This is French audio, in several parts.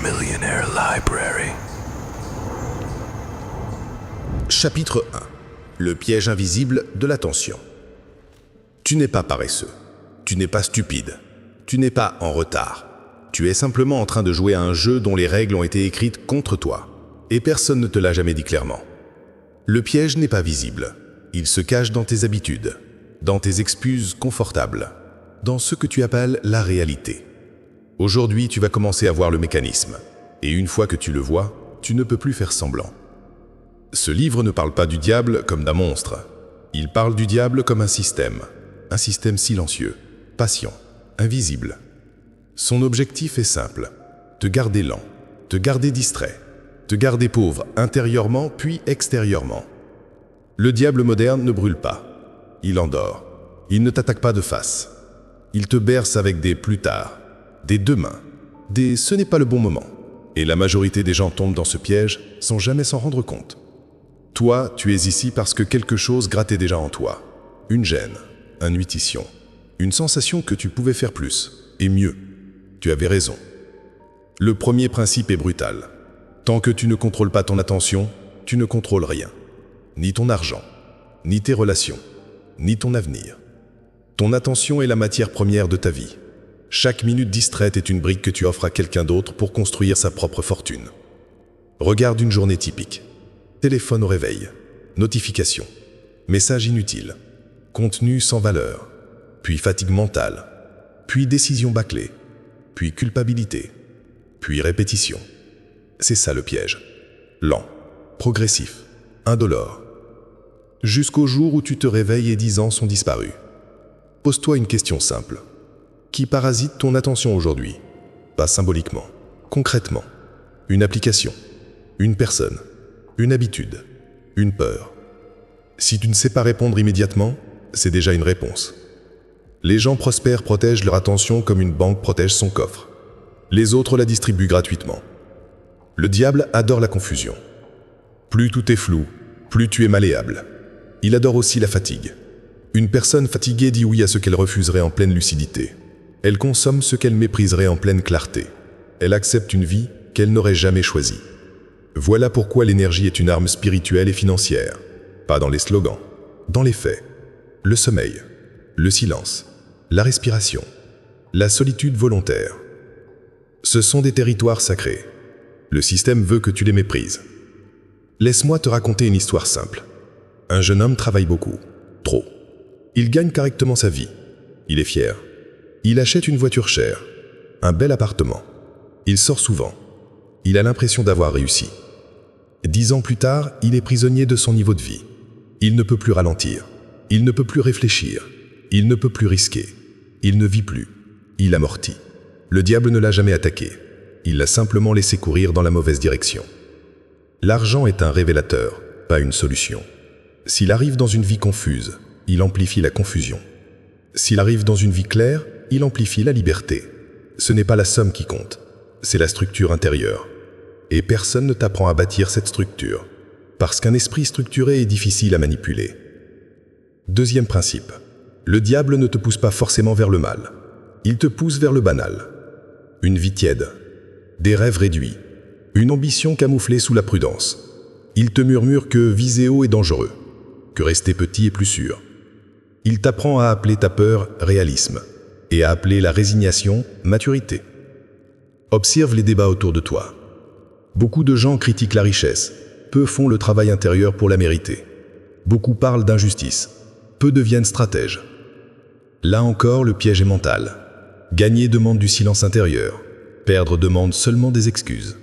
Millionaire Library. Chapitre 1. Le piège invisible de l'attention. Tu n'es pas paresseux. Tu n'es pas stupide. Tu n'es pas en retard. Tu es simplement en train de jouer à un jeu dont les règles ont été écrites contre toi. Et personne ne te l'a jamais dit clairement. Le piège n'est pas visible. Il se cache dans tes habitudes, dans tes excuses confortables, dans ce que tu appelles la réalité. Aujourd'hui, tu vas commencer à voir le mécanisme. Et une fois que tu le vois, tu ne peux plus faire semblant. Ce livre ne parle pas du diable comme d'un monstre. Il parle du diable comme un système silencieux, patient, invisible. Son objectif est simple, te garder lent, te garder distrait, te garder pauvre intérieurement puis extérieurement. Le diable moderne ne brûle pas, il endort, il ne t'attaque pas de face. Il te berce avec des plus tard, des demain, des ce n'est pas le bon moment. Et la majorité des gens tombent dans ce piège sans jamais s'en rendre compte. Toi, tu es ici parce que quelque chose grattait déjà en toi. Une gêne, une intuition, une sensation que tu pouvais faire plus, et mieux. Tu avais raison. Le premier principe est brutal. Tant que tu ne contrôles pas ton attention, tu ne contrôles rien. Ni ton argent, ni tes relations, ni ton avenir. Ton attention est la matière première de ta vie. Chaque minute distraite est une brique que tu offres à quelqu'un d'autre pour construire sa propre fortune. Regarde une journée typique. Téléphone au réveil, notification, message inutile, contenu sans valeur, puis fatigue mentale, puis décision bâclée, puis culpabilité, puis répétition. C'est ça le piège. Lent, progressif, indolore. Jusqu'au jour où tu te réveilles et 10 ans sont disparus. Pose-toi une question simple. Qui parasite ton attention aujourd'hui? Pas symboliquement, concrètement. Une application, une personne, une habitude, une peur. Si tu ne sais pas répondre immédiatement, c'est déjà une réponse. Les gens prospères protègent leur attention comme une banque protège son coffre. Les autres la distribuent gratuitement. Le diable adore la confusion. Plus tout est flou, plus tu es malléable. Il adore aussi la fatigue. Une personne fatiguée dit oui à ce qu'elle refuserait en pleine lucidité. Elle consomme ce qu'elle mépriserait en pleine clarté. Elle accepte une vie qu'elle n'aurait jamais choisie. Voilà pourquoi l'énergie est une arme spirituelle et financière. Pas dans les slogans, dans les faits. Le sommeil, le silence, la respiration, la solitude volontaire. Ce sont des territoires sacrés. Le système veut que tu les méprises. Laisse-moi te raconter une histoire simple. Un jeune homme travaille beaucoup, trop. Il gagne correctement sa vie. Il est fier. Il achète une voiture chère, un bel appartement. Il sort souvent. Il a l'impression d'avoir réussi. 10 ans plus tard, il est prisonnier de son niveau de vie. Il ne peut plus ralentir. Il ne peut plus réfléchir. Il ne peut plus risquer. Il ne vit plus. Il amortit. Le diable ne l'a jamais attaqué. Il l'a simplement laissé courir dans la mauvaise direction. L'argent est un révélateur, pas une solution. S'il arrive dans une vie confuse, il amplifie la confusion. S'il arrive dans une vie claire, il amplifie la liberté. Ce n'est pas la somme qui compte, c'est la structure intérieure. Et personne ne t'apprend à bâtir cette structure, parce qu'un esprit structuré est difficile à manipuler. Deuxième principe, le diable ne te pousse pas forcément vers le mal. Il te pousse vers le banal. Une vie tiède, des rêves réduits, une ambition camouflée sous la prudence. Il te murmure que viser haut est dangereux, que rester petit est plus sûr. Il t'apprend à appeler ta peur réalisme et à appeler la résignation maturité. Observe les débats autour de toi. Beaucoup de gens critiquent la richesse, peu font le travail intérieur pour la mériter. Beaucoup parlent d'injustice, peu deviennent stratèges. Là encore, le piège est mental. Gagner demande du silence intérieur, perdre demande seulement des excuses.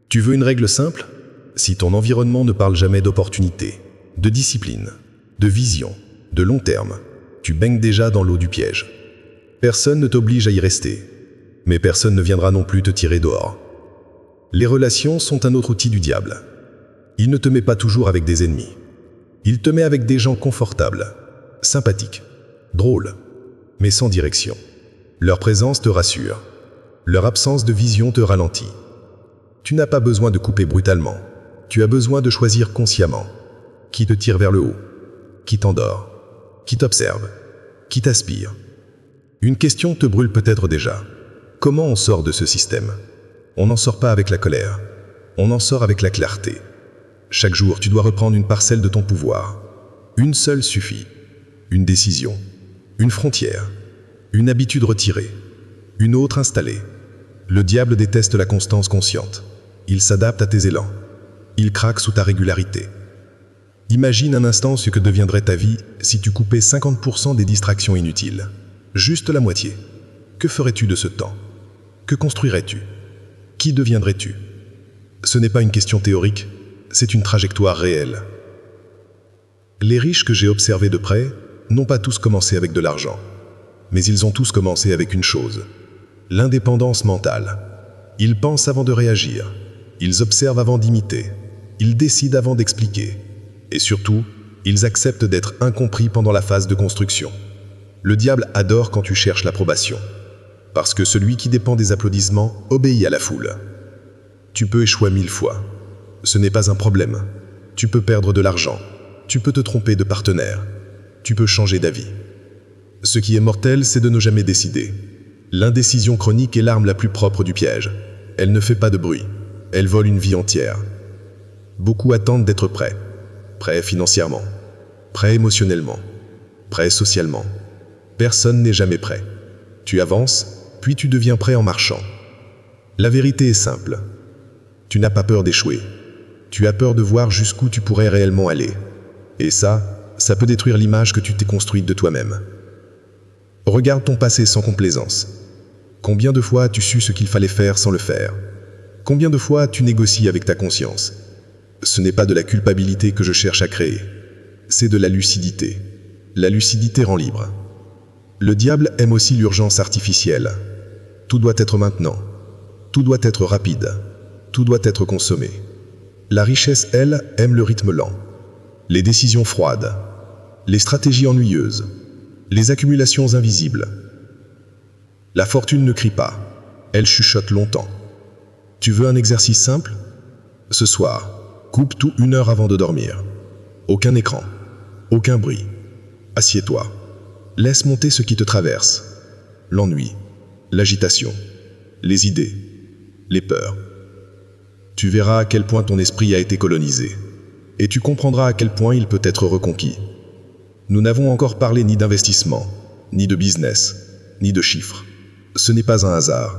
Tu veux une règle simple? Si ton environnement ne parle jamais d'opportunité, de discipline, de vision, de long terme, tu baignes déjà dans l'eau du piège. Personne ne t'oblige à y rester, mais personne ne viendra non plus te tirer dehors. Les relations sont un autre outil du diable. Il ne te met pas toujours avec des ennemis. Il te met avec des gens confortables, sympathiques, drôles, mais sans direction. Leur présence te rassure. Leur absence de vision te ralentit. Tu n'as pas besoin de couper brutalement. Tu as besoin de choisir consciemment. Qui te tire vers le haut, qui t'endort, qui t'observe, qui t'aspire. Une question te brûle peut-être déjà. Comment on sort de ce système? On n'en sort pas avec la colère. On en sort avec la clarté. Chaque jour, tu dois reprendre une parcelle de ton pouvoir. Une seule suffit. Une décision. Une frontière. Une habitude retirée. Une autre installée. Le diable déteste la constance consciente. Il s'adapte à tes élans. Il craque sous ta régularité. Imagine un instant ce que deviendrait ta vie si tu coupais 50% des distractions inutiles. Juste la moitié. Que ferais-tu de ce temps? Que construirais-tu? Qui deviendrais-tu? Ce n'est pas une question théorique, c'est une trajectoire réelle. Les riches que j'ai observés de près n'ont pas tous commencé avec de l'argent, mais ils ont tous commencé avec une chose: l'indépendance mentale. Ils pensent avant de réagir, ils observent avant d'imiter, ils décident avant d'expliquer, et surtout, ils acceptent d'être incompris pendant la phase de construction. Le diable adore quand tu cherches l'approbation, parce que celui qui dépend des applaudissements obéit à la foule. Tu peux échouer 1000 fois. Ce n'est pas un problème. Tu peux perdre de l'argent. Tu peux te tromper de partenaire. Tu peux changer d'avis. Ce qui est mortel, c'est de ne jamais décider. L'indécision chronique est l'arme la plus propre du piège. Elle ne fait pas de bruit. Elle vole une vie entière. Beaucoup attendent d'être prêts. Prêts financièrement. Prêts émotionnellement. Prêts socialement. Personne n'est jamais prêt. Tu avances, puis tu deviens prêt en marchant. La vérité est simple. Tu n'as pas peur d'échouer. Tu as peur de voir jusqu'où tu pourrais réellement aller. Et ça peut détruire l'image que tu t'es construite de toi-même. Regarde ton passé sans complaisance. Combien de fois as-tu su ce qu'il fallait faire sans le faire? Combien de fois as-tu négocié avec ta conscience? Ce n'est pas de la culpabilité que je cherche à créer. C'est de la lucidité. La lucidité rend libre. Le diable aime aussi l'urgence artificielle. Tout doit être maintenant. Tout doit être rapide. Tout doit être consommé. La richesse, elle, aime le rythme lent. Les décisions froides. Les stratégies ennuyeuses. Les accumulations invisibles. La fortune ne crie pas. Elle chuchote longtemps. Tu veux un exercice simple? Ce soir, coupe tout 1 heure avant de dormir. Aucun écran. Aucun bruit. Assieds-toi. Laisse monter ce qui te traverse. L'ennui. L'agitation. Les idées. Les peurs. Tu verras à quel point ton esprit a été colonisé. Et tu comprendras à quel point il peut être reconquis. Nous n'avons encore parlé ni d'investissement, ni de business, ni de chiffres. Ce n'est pas un hasard.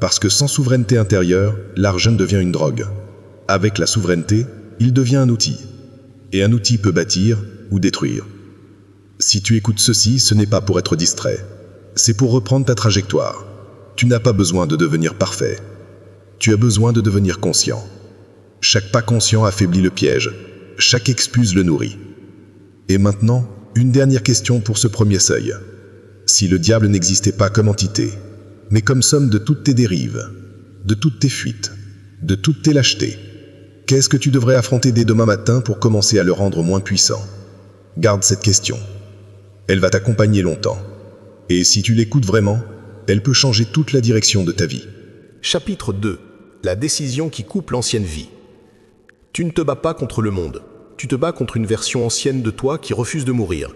Parce que sans souveraineté intérieure, l'argent devient une drogue. Avec la souveraineté, il devient un outil. Et un outil peut bâtir ou détruire. Si tu écoutes ceci, ce n'est pas pour être distrait. C'est pour reprendre ta trajectoire. Tu n'as pas besoin de devenir parfait. Tu as besoin de devenir conscient. Chaque pas conscient affaiblit le piège. Chaque excuse le nourrit. Et maintenant, une dernière question pour ce premier seuil. Si le diable n'existait pas comme entité, mais comme somme de toutes tes dérives, de toutes tes fuites, de toutes tes lâchetés, qu'est-ce que tu devrais affronter dès demain matin pour commencer à le rendre moins puissant? Garde cette question. Elle va t'accompagner longtemps. Et si tu l'écoutes vraiment, elle peut changer toute la direction de ta vie. Chapitre 2. La décision qui coupe l'ancienne vie. Tu ne te bats pas contre le monde. Tu te bats contre une version ancienne de toi qui refuse de mourir.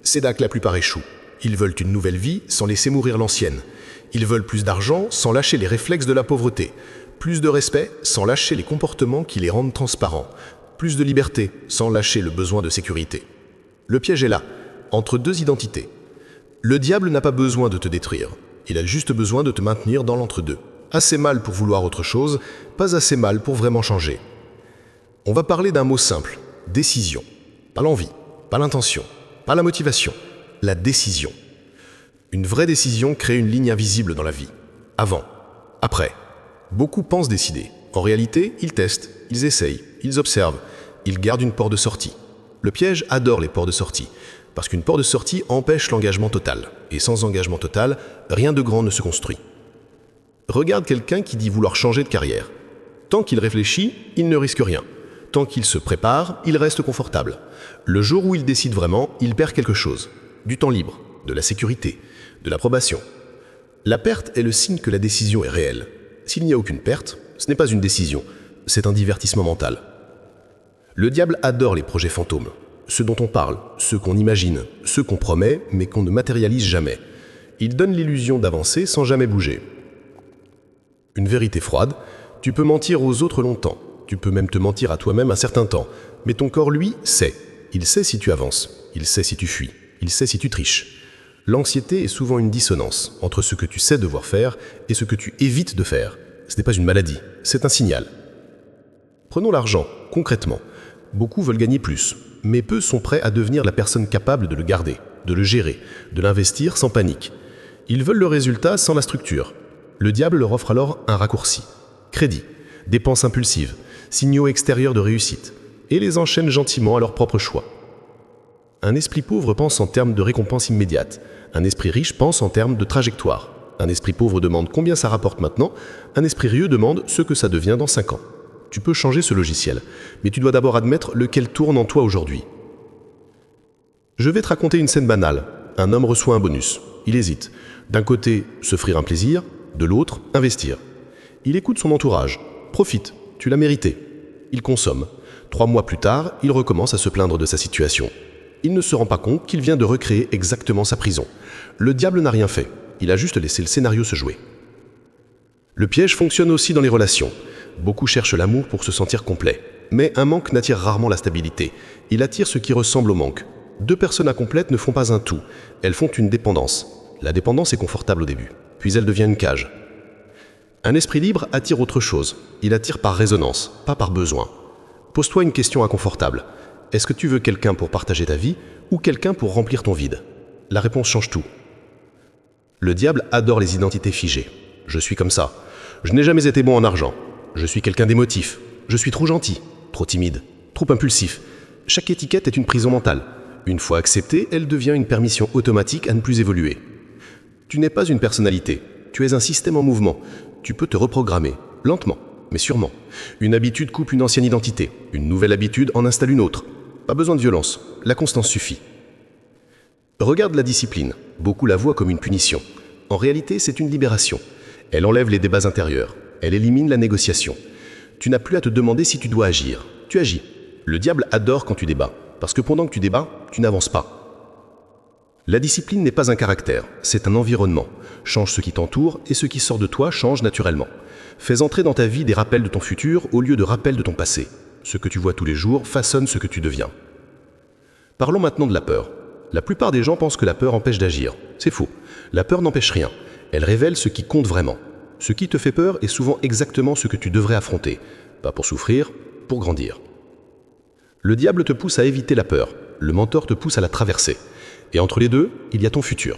C'est là que la plupart échouent. Ils veulent une nouvelle vie sans laisser mourir l'ancienne. Ils veulent plus d'argent sans lâcher les réflexes de la pauvreté. Plus de respect sans lâcher les comportements qui les rendent transparents. Plus de liberté sans lâcher le besoin de sécurité. Le piège est là, entre deux identités. Le diable n'a pas besoin de te détruire. Il a juste besoin de te maintenir dans l'entre-deux. Assez mal pour vouloir autre chose, pas assez mal pour vraiment changer. On va parler d'un mot simple, décision. Pas l'envie, pas l'intention, pas la motivation, la décision. Une vraie décision crée une ligne invisible dans la vie. Avant, après. Beaucoup pensent décider. En réalité, ils testent, ils essayent, ils observent, ils gardent une porte de sortie. Le piège adore les portes de sortie, parce qu'une porte de sortie empêche l'engagement total. Et sans engagement total, rien de grand ne se construit. Regarde quelqu'un qui dit vouloir changer de carrière. Tant qu'il réfléchit, il ne risque rien. Tant qu'il se prépare, il reste confortable. Le jour où il décide vraiment, il perd quelque chose. Du temps libre, de la sécurité, de l'approbation. La perte est le signe que la décision est réelle. S'il n'y a aucune perte, ce n'est pas une décision, c'est un divertissement mental. Le diable adore les projets fantômes. Ceux dont on parle, ceux qu'on imagine, ceux qu'on promet, mais qu'on ne matérialise jamais. Il donne l'illusion d'avancer sans jamais bouger. Une vérité froide, tu peux mentir aux autres longtemps, tu peux même te mentir à toi-même un certain temps, mais ton corps, lui, sait. Il sait si tu avances, il sait si tu fuis, il sait si tu triches. L'anxiété est souvent une dissonance entre ce que tu sais devoir faire et ce que tu évites de faire. Ce n'est pas une maladie, c'est un signal. Prenons l'argent, concrètement. Beaucoup veulent gagner plus, mais peu sont prêts à devenir la personne capable de le garder, de le gérer, de l'investir sans panique. Ils veulent le résultat sans la structure. Le diable leur offre alors un raccourci. Crédit, dépenses impulsives, signaux extérieurs de réussite, et les enchaîne gentiment à leur propre choix. Un esprit pauvre pense en termes de récompense immédiate. Un esprit riche pense en termes de trajectoire. Un esprit pauvre demande combien ça rapporte maintenant. Un esprit rieux demande ce que ça devient dans 5 ans. Tu peux changer ce logiciel, mais tu dois d'abord admettre lequel tourne en toi aujourd'hui. Je vais te raconter une scène banale. Un homme reçoit un bonus. Il hésite. D'un côté, s'offrir un plaisir. De l'autre, investir. Il écoute son entourage. Profite, tu l'as mérité. Il consomme. 3 mois plus tard, il recommence à se plaindre de sa situation. Il ne se rend pas compte qu'il vient de recréer exactement sa prison. Le diable n'a rien fait. Il a juste laissé le scénario se jouer. Le piège fonctionne aussi dans les relations. Beaucoup cherchent l'amour pour se sentir complet. Mais un manque n'attire rarement la stabilité. Il attire ce qui ressemble au manque. 2 personnes incomplètes ne font pas un tout. Elles font une dépendance. La dépendance est confortable au début. Puis elle devient une cage. Un esprit libre attire autre chose. Il attire par résonance, pas par besoin. Pose-toi une question inconfortable. Est-ce que tu veux quelqu'un pour partager ta vie ou quelqu'un pour remplir ton vide? La réponse change tout. Le diable adore les identités figées. Je suis comme ça. Je n'ai jamais été bon en argent. Je suis quelqu'un d'émotif. Je suis trop gentil, trop timide, trop impulsif. Chaque étiquette est une prison mentale. Une fois acceptée, elle devient une permission automatique à ne plus évoluer. Tu n'es pas une personnalité. Tu es un système en mouvement. Tu peux te reprogrammer, lentement, mais sûrement. Une habitude coupe une ancienne identité. Une nouvelle habitude en installe une autre. Pas besoin de violence. La constance suffit. Regarde la discipline. Beaucoup la voient comme une punition. En réalité, c'est une libération. Elle enlève les débats intérieurs. Elle élimine la négociation. Tu n'as plus à te demander si tu dois agir. Tu agis. Le diable adore quand tu débats. Parce que pendant que tu débats, tu n'avances pas. La discipline n'est pas un caractère, c'est un environnement. Change ce qui t'entoure et ce qui sort de toi change naturellement. Fais entrer dans ta vie des rappels de ton futur au lieu de rappels de ton passé. Ce que tu vois tous les jours façonne ce que tu deviens. Parlons maintenant de la peur. La plupart des gens pensent que la peur empêche d'agir. C'est faux. La peur n'empêche rien. Elle révèle ce qui compte vraiment. Ce qui te fait peur est souvent exactement ce que tu devrais affronter. Pas pour souffrir, pour grandir. Le diable te pousse à éviter la peur. Le mentor te pousse à la traverser. Et entre les deux, il y a ton futur.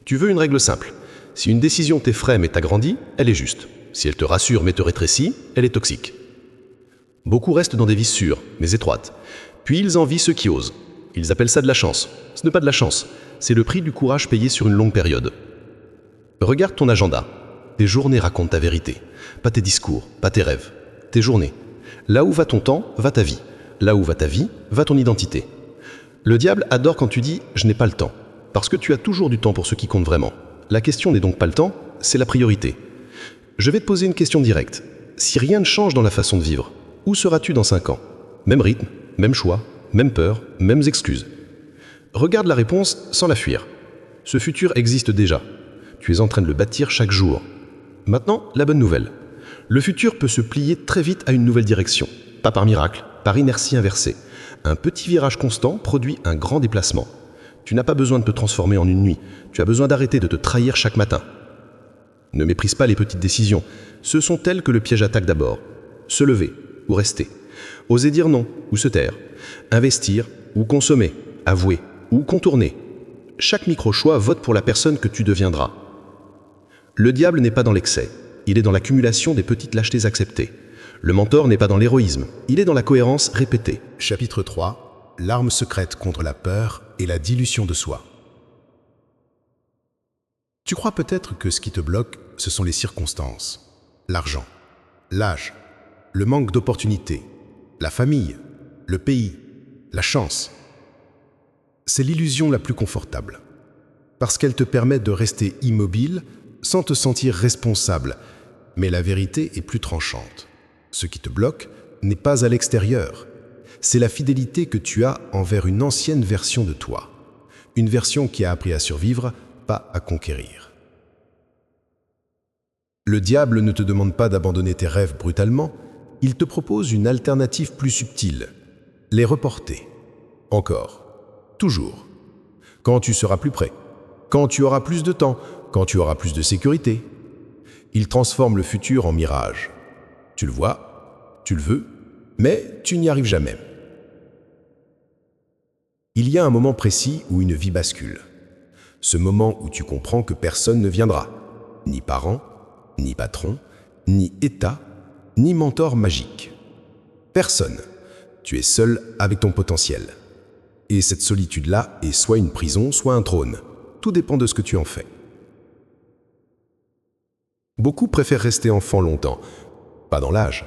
Tu veux une règle simple. Si une décision t'effraie mais t'agrandit, elle est juste. Si elle te rassure mais te rétrécit, elle est toxique. Beaucoup restent dans des vies sûres, mais étroites. Puis ils envient ceux qui osent. Ils appellent ça de la chance. Ce n'est pas de la chance. C'est le prix du courage payé sur une longue période. Regarde ton agenda. Tes journées racontent ta vérité. Pas tes discours, pas tes rêves. Tes journées. Là où va ton temps, va ta vie. Là où va ta vie, va ton identité. Le diable adore quand tu dis « je n'ai pas le temps », parce que tu as toujours du temps pour ce qui compte vraiment. La question n'est donc pas le temps, c'est la priorité. Je vais te poser une question directe. Si rien ne change dans la façon de vivre, où seras-tu dans 5 ans? Même rythme, même choix, même peur, mêmes excuses. Regarde la réponse sans la fuir. Ce futur existe déjà. Tu es en train de le bâtir chaque jour. Maintenant, la bonne nouvelle. Le futur peut se plier très vite à une nouvelle direction. Pas par miracle, par inertie inversée. Un petit virage constant produit un grand déplacement. Tu n'as pas besoin de te transformer en une nuit. Tu as besoin d'arrêter de te trahir chaque matin. Ne méprise pas les petites décisions. Ce sont elles que le piège attaque d'abord. Se lever ou rester. Oser dire non ou se taire. Investir ou consommer. Avouer ou contourner. Chaque micro-choix vote pour la personne que tu deviendras. Le diable n'est pas dans l'excès. Il est dans l'accumulation des petites lâchetés acceptées. Le mentor n'est pas dans l'héroïsme, il est dans la cohérence répétée. Chapitre 3. L'arme secrète contre la peur et la dilution de soi. Tu crois peut-être que ce qui te bloque, ce sont les circonstances, l'argent, l'âge, le manque d'opportunités, la famille, le pays, la chance. C'est l'illusion la plus confortable, parce qu'elle te permet de rester immobile sans te sentir responsable, mais la vérité est plus tranchante. Ce qui te bloque n'est pas à l'extérieur. C'est la fidélité que tu as envers une ancienne version de toi. Une version qui a appris à survivre, pas à conquérir. Le diable ne te demande pas d'abandonner tes rêves brutalement, il te propose une alternative plus subtile. Les reporter. Encore. Toujours. Quand tu seras plus près. Quand tu auras plus de temps. Quand tu auras plus de sécurité. Il transforme le futur en mirage. Tu le vois, tu le veux, mais tu n'y arrives jamais. Il y a un moment précis où une vie bascule. Ce moment où tu comprends que personne ne viendra. Ni parent, ni patron, ni état, ni mentor magique. Personne. Tu es seul avec ton potentiel. Et cette solitude-là est soit une prison, soit un trône. Tout dépend de ce que tu en fais. Beaucoup préfèrent rester enfant longtemps. Pas dans l'âge,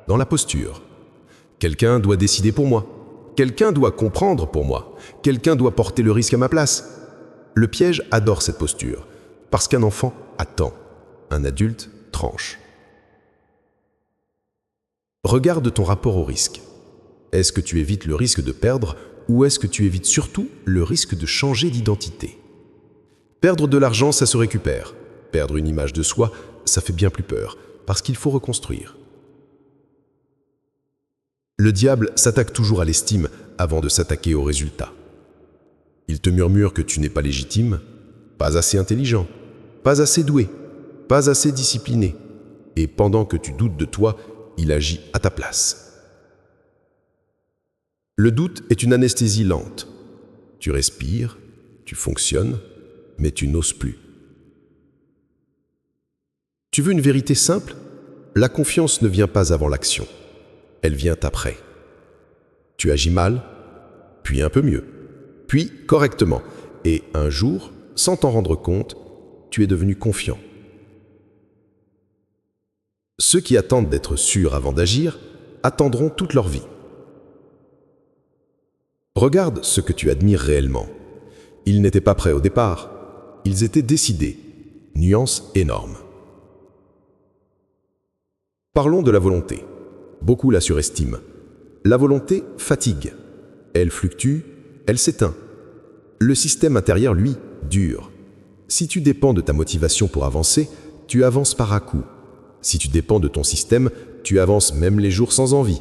dans la posture. Quelqu'un doit décider pour moi. Quelqu'un doit comprendre pour moi. Quelqu'un doit porter le risque à ma place. Le piège adore cette posture, parce qu'un enfant attend. Un adulte tranche. Regarde ton rapport au risque. Est-ce que tu évites le risque de perdre ou est-ce que tu évites surtout le risque de changer d'identité? Perdre de l'argent, ça se récupère. Perdre une image de soi, ça fait bien plus peur, parce qu'il faut reconstruire. Le diable s'attaque toujours à l'estime avant de s'attaquer aux résultats. Il te murmure que tu n'es pas légitime, pas assez intelligent, pas assez doué, pas assez discipliné. Et pendant que tu doutes de toi, il agit à ta place. Le doute est une anesthésie lente. Tu respires, tu fonctionnes, mais tu n'oses plus. Tu veux une vérité simple? La confiance ne vient pas avant l'action. Elle vient après. Tu agis mal, puis un peu mieux, puis correctement. Et un jour, sans t'en rendre compte, tu es devenu confiant. Ceux qui attendent d'être sûrs avant d'agir attendront toute leur vie. Regarde ce que tu admires réellement. Ils n'étaient pas prêts au départ. Ils étaient décidés. Nuance énorme. Parlons de la volonté. Beaucoup la surestiment. La volonté fatigue. Elle fluctue, elle s'éteint. Le système intérieur, lui, dure. Si tu dépends de ta motivation pour avancer, tu avances par à-coups. Si tu dépends de ton système, tu avances même les jours sans envie.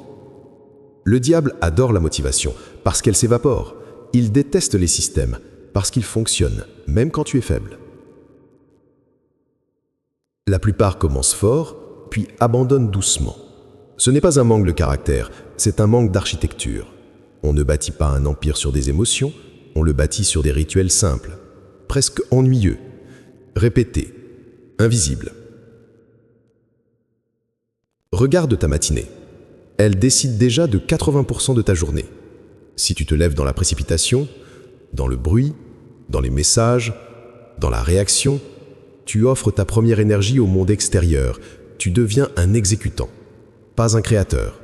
Le diable adore la motivation parce qu'elle s'évapore. Il déteste les systèmes parce qu'ils fonctionnent, même quand tu es faible. La plupart commencent fort, puis abandonnent doucement. Ce n'est pas un manque de caractère, c'est un manque d'architecture. On ne bâtit pas un empire sur des émotions, on le bâtit sur des rituels simples, presque ennuyeux, répétés, invisibles. Regarde ta matinée. Elle décide déjà de 80% de ta journée. Si tu te lèves dans la précipitation, dans le bruit, dans les messages, dans la réaction, tu offres ta première énergie au monde extérieur. Tu deviens un exécutant, pas un créateur.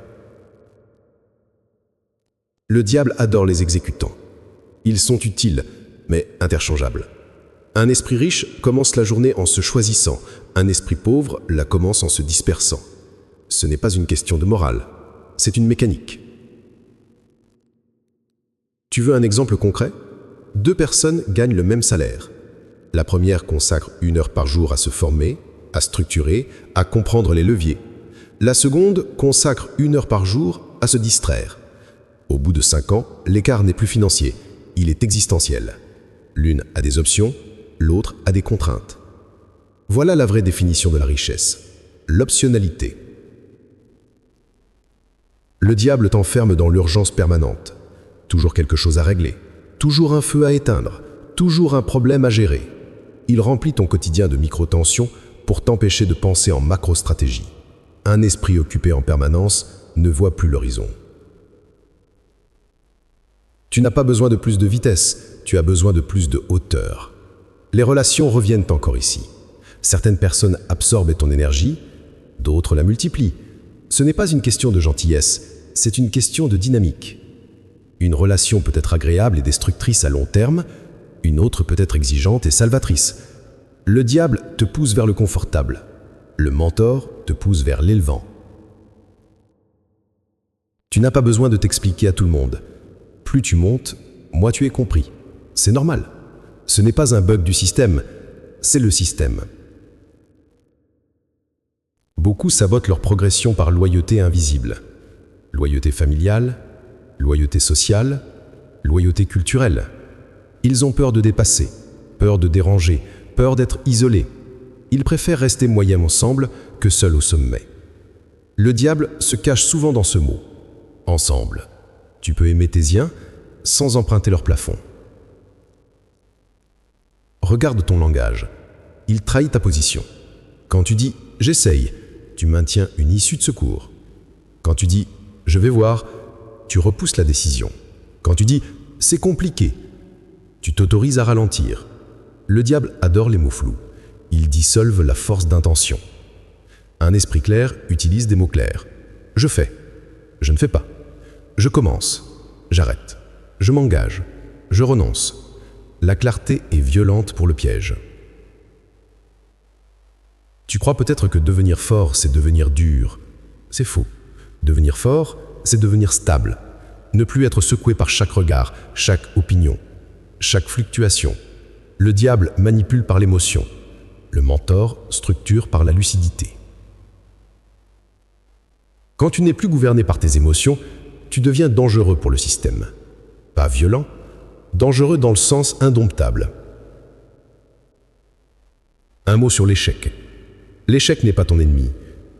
Le diable adore les exécutants. Ils sont utiles, mais interchangeables. Un esprit riche commence la journée en se choisissant. Un esprit pauvre la commence en se dispersant. Ce n'est pas une question de morale, c'est une mécanique. Tu veux un exemple concret? 2 personnes gagnent le même salaire. La première consacre 1 heure par jour à se former, à structurer, à comprendre les leviers. La seconde consacre 1 heure par jour à se distraire. Au bout de 5 ans, l'écart n'est plus financier, il est existentiel. L'une a des options, l'autre a des contraintes. Voilà la vraie définition de la richesse, l'optionnalité. Le diable t'enferme dans l'urgence permanente. Toujours quelque chose à régler, toujours un feu à éteindre, toujours un problème à gérer. Il remplit ton quotidien de micro-tensions pour t'empêcher de penser en macro-stratégie. Un esprit occupé en permanence ne voit plus l'horizon. Tu n'as pas besoin de plus de vitesse, tu as besoin de plus de hauteur. Les relations reviennent encore ici. Certaines personnes absorbent ton énergie, d'autres la multiplient. Ce n'est pas une question de gentillesse, c'est une question de dynamique. Une relation peut être agréable et destructrice à long terme, une autre peut être exigeante et salvatrice. Le diable te pousse vers le confortable, le mentor te pousse vers l'élevant. Tu n'as pas besoin de t'expliquer à tout le monde. Plus tu montes, moins tu es compris. C'est normal. Ce n'est pas un bug du système, c'est le système. Beaucoup sabotent leur progression par loyauté invisible. Loyauté familiale, loyauté sociale, loyauté culturelle. Ils ont peur de dépasser, peur de déranger, peur d'être isolés. Ils préfèrent rester moyennement ensemble que seuls au sommet. Le diable se cache souvent dans ce mot. Ensemble. Tu peux aimer tes siens sans emprunter leur plafond. Regarde ton langage. Il trahit ta position. Quand tu dis « j'essaye », tu maintiens une issue de secours. Quand tu dis « je vais voir », tu repousses la décision. Quand tu dis « c'est compliqué », tu t'autorises à ralentir. Le diable adore les mots flous. Il dissolve la force d'intention. Un esprit clair utilise des mots clairs. Je fais. Je ne fais pas. Je commence. J'arrête. Je m'engage. Je renonce. La clarté est violente pour le piège. Tu crois peut-être que devenir fort, c'est devenir dur. C'est faux. Devenir fort, c'est devenir stable. Ne plus être secoué par chaque regard, chaque opinion, chaque fluctuation. Le diable manipule par l'émotion. Le mentor structure par la lucidité. Quand tu n'es plus gouverné par tes émotions, tu deviens dangereux pour le système. Pas violent, dangereux dans le sens indomptable. Un mot sur l'échec. L'échec n'est pas ton ennemi.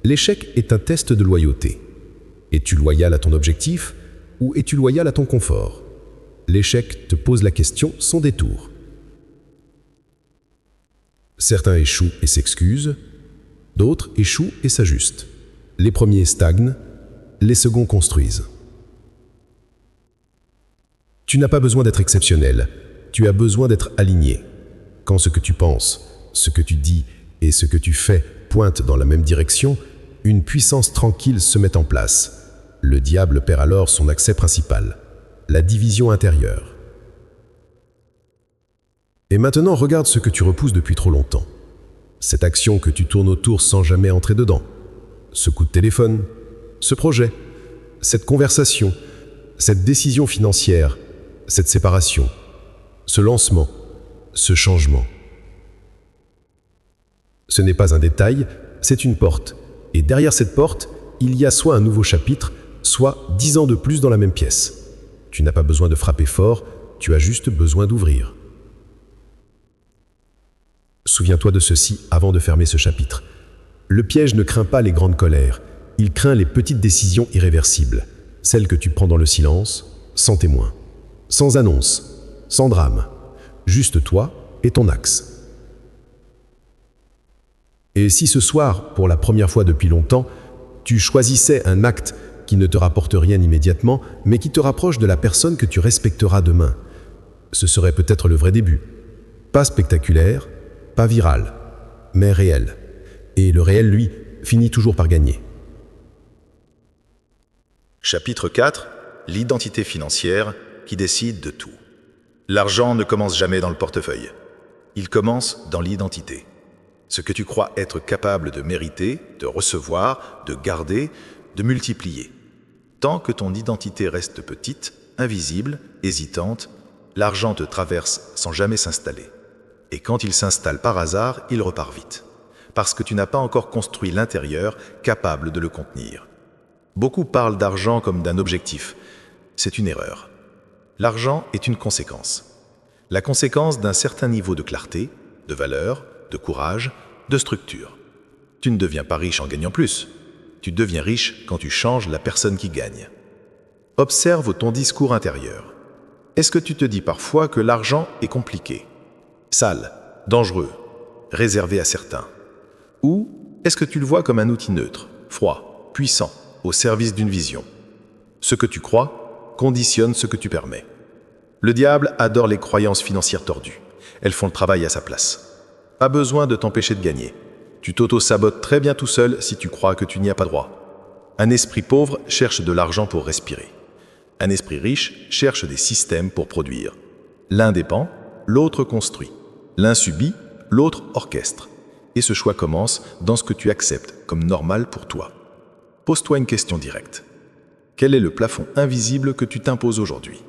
L'échec est un test de loyauté. Es-tu loyal à ton objectif ou es-tu loyal à ton confort? L'échec te pose la question sans détour. Certains échouent et s'excusent, d'autres échouent et s'ajustent. Les premiers stagnent, les seconds construisent. Tu n'as pas besoin d'être exceptionnel, tu as besoin d'être aligné. Quand ce que tu penses, ce que tu dis et ce que tu fais pointent dans la même direction, une puissance tranquille se met en place. Le diable perd alors son accès principal, la division intérieure. Et maintenant, regarde ce que tu repousses depuis trop longtemps. Cette action que tu tournes autour sans jamais entrer dedans. Ce coup de téléphone, ce projet, cette conversation, cette décision financière, cette séparation, ce lancement, ce changement. Ce n'est pas un détail, c'est une porte. Et derrière cette porte, il y a soit un nouveau chapitre, soit 10 ans de plus dans la même pièce. Tu n'as pas besoin de frapper fort, tu as juste besoin d'ouvrir. Souviens-toi de ceci avant de fermer ce chapitre. Le piège ne craint pas les grandes colères, il craint les petites décisions irréversibles, celles que tu prends dans le silence, sans témoin, sans annonce, sans drame, juste toi et ton axe. Et si ce soir, pour la première fois depuis longtemps, tu choisissais un acte qui ne te rapporte rien immédiatement, mais qui te rapproche de la personne que tu respecteras demain, ce serait peut-être le vrai début. Pas spectaculaire, pas viral, mais réel. Et le réel, lui, finit toujours par gagner. Chapitre 4. L'identité financière qui décide de tout. L'argent ne commence jamais dans le portefeuille. Il commence dans l'identité. Ce que tu crois être capable de mériter, de recevoir, de garder, de multiplier. Tant que ton identité reste petite, invisible, hésitante, l'argent te traverse sans jamais s'installer. Et quand il s'installe par hasard, il repart vite. Parce que tu n'as pas encore construit l'intérieur capable de le contenir. Beaucoup parlent d'argent comme d'un objectif. C'est une erreur. L'argent est une conséquence. La conséquence d'un certain niveau de clarté, de valeur, de courage, de structure. Tu ne deviens pas riche en gagnant plus. Tu deviens riche quand tu changes la personne qui gagne. Observe ton discours intérieur. Est-ce que tu te dis parfois que l'argent est compliqué, sale, dangereux, réservé à certains? Ou est-ce que tu le vois comme un outil neutre, froid, puissant, au service d'une vision? Ce que tu crois conditionne ce que tu permets. Le diable adore les croyances financières tordues. Elles font le travail à sa place. Pas besoin de t'empêcher de gagner. Tu t'auto-sabotes très bien tout seul si tu crois que tu n'y as pas droit. Un esprit pauvre cherche de l'argent pour respirer. Un esprit riche cherche des systèmes pour produire. L'un dépend, l'autre construit. L'un subit, l'autre orchestre. Et ce choix commence dans ce que tu acceptes comme normal pour toi. Pose-toi une question directe. Quel est le plafond invisible que tu t'imposes aujourd'hui?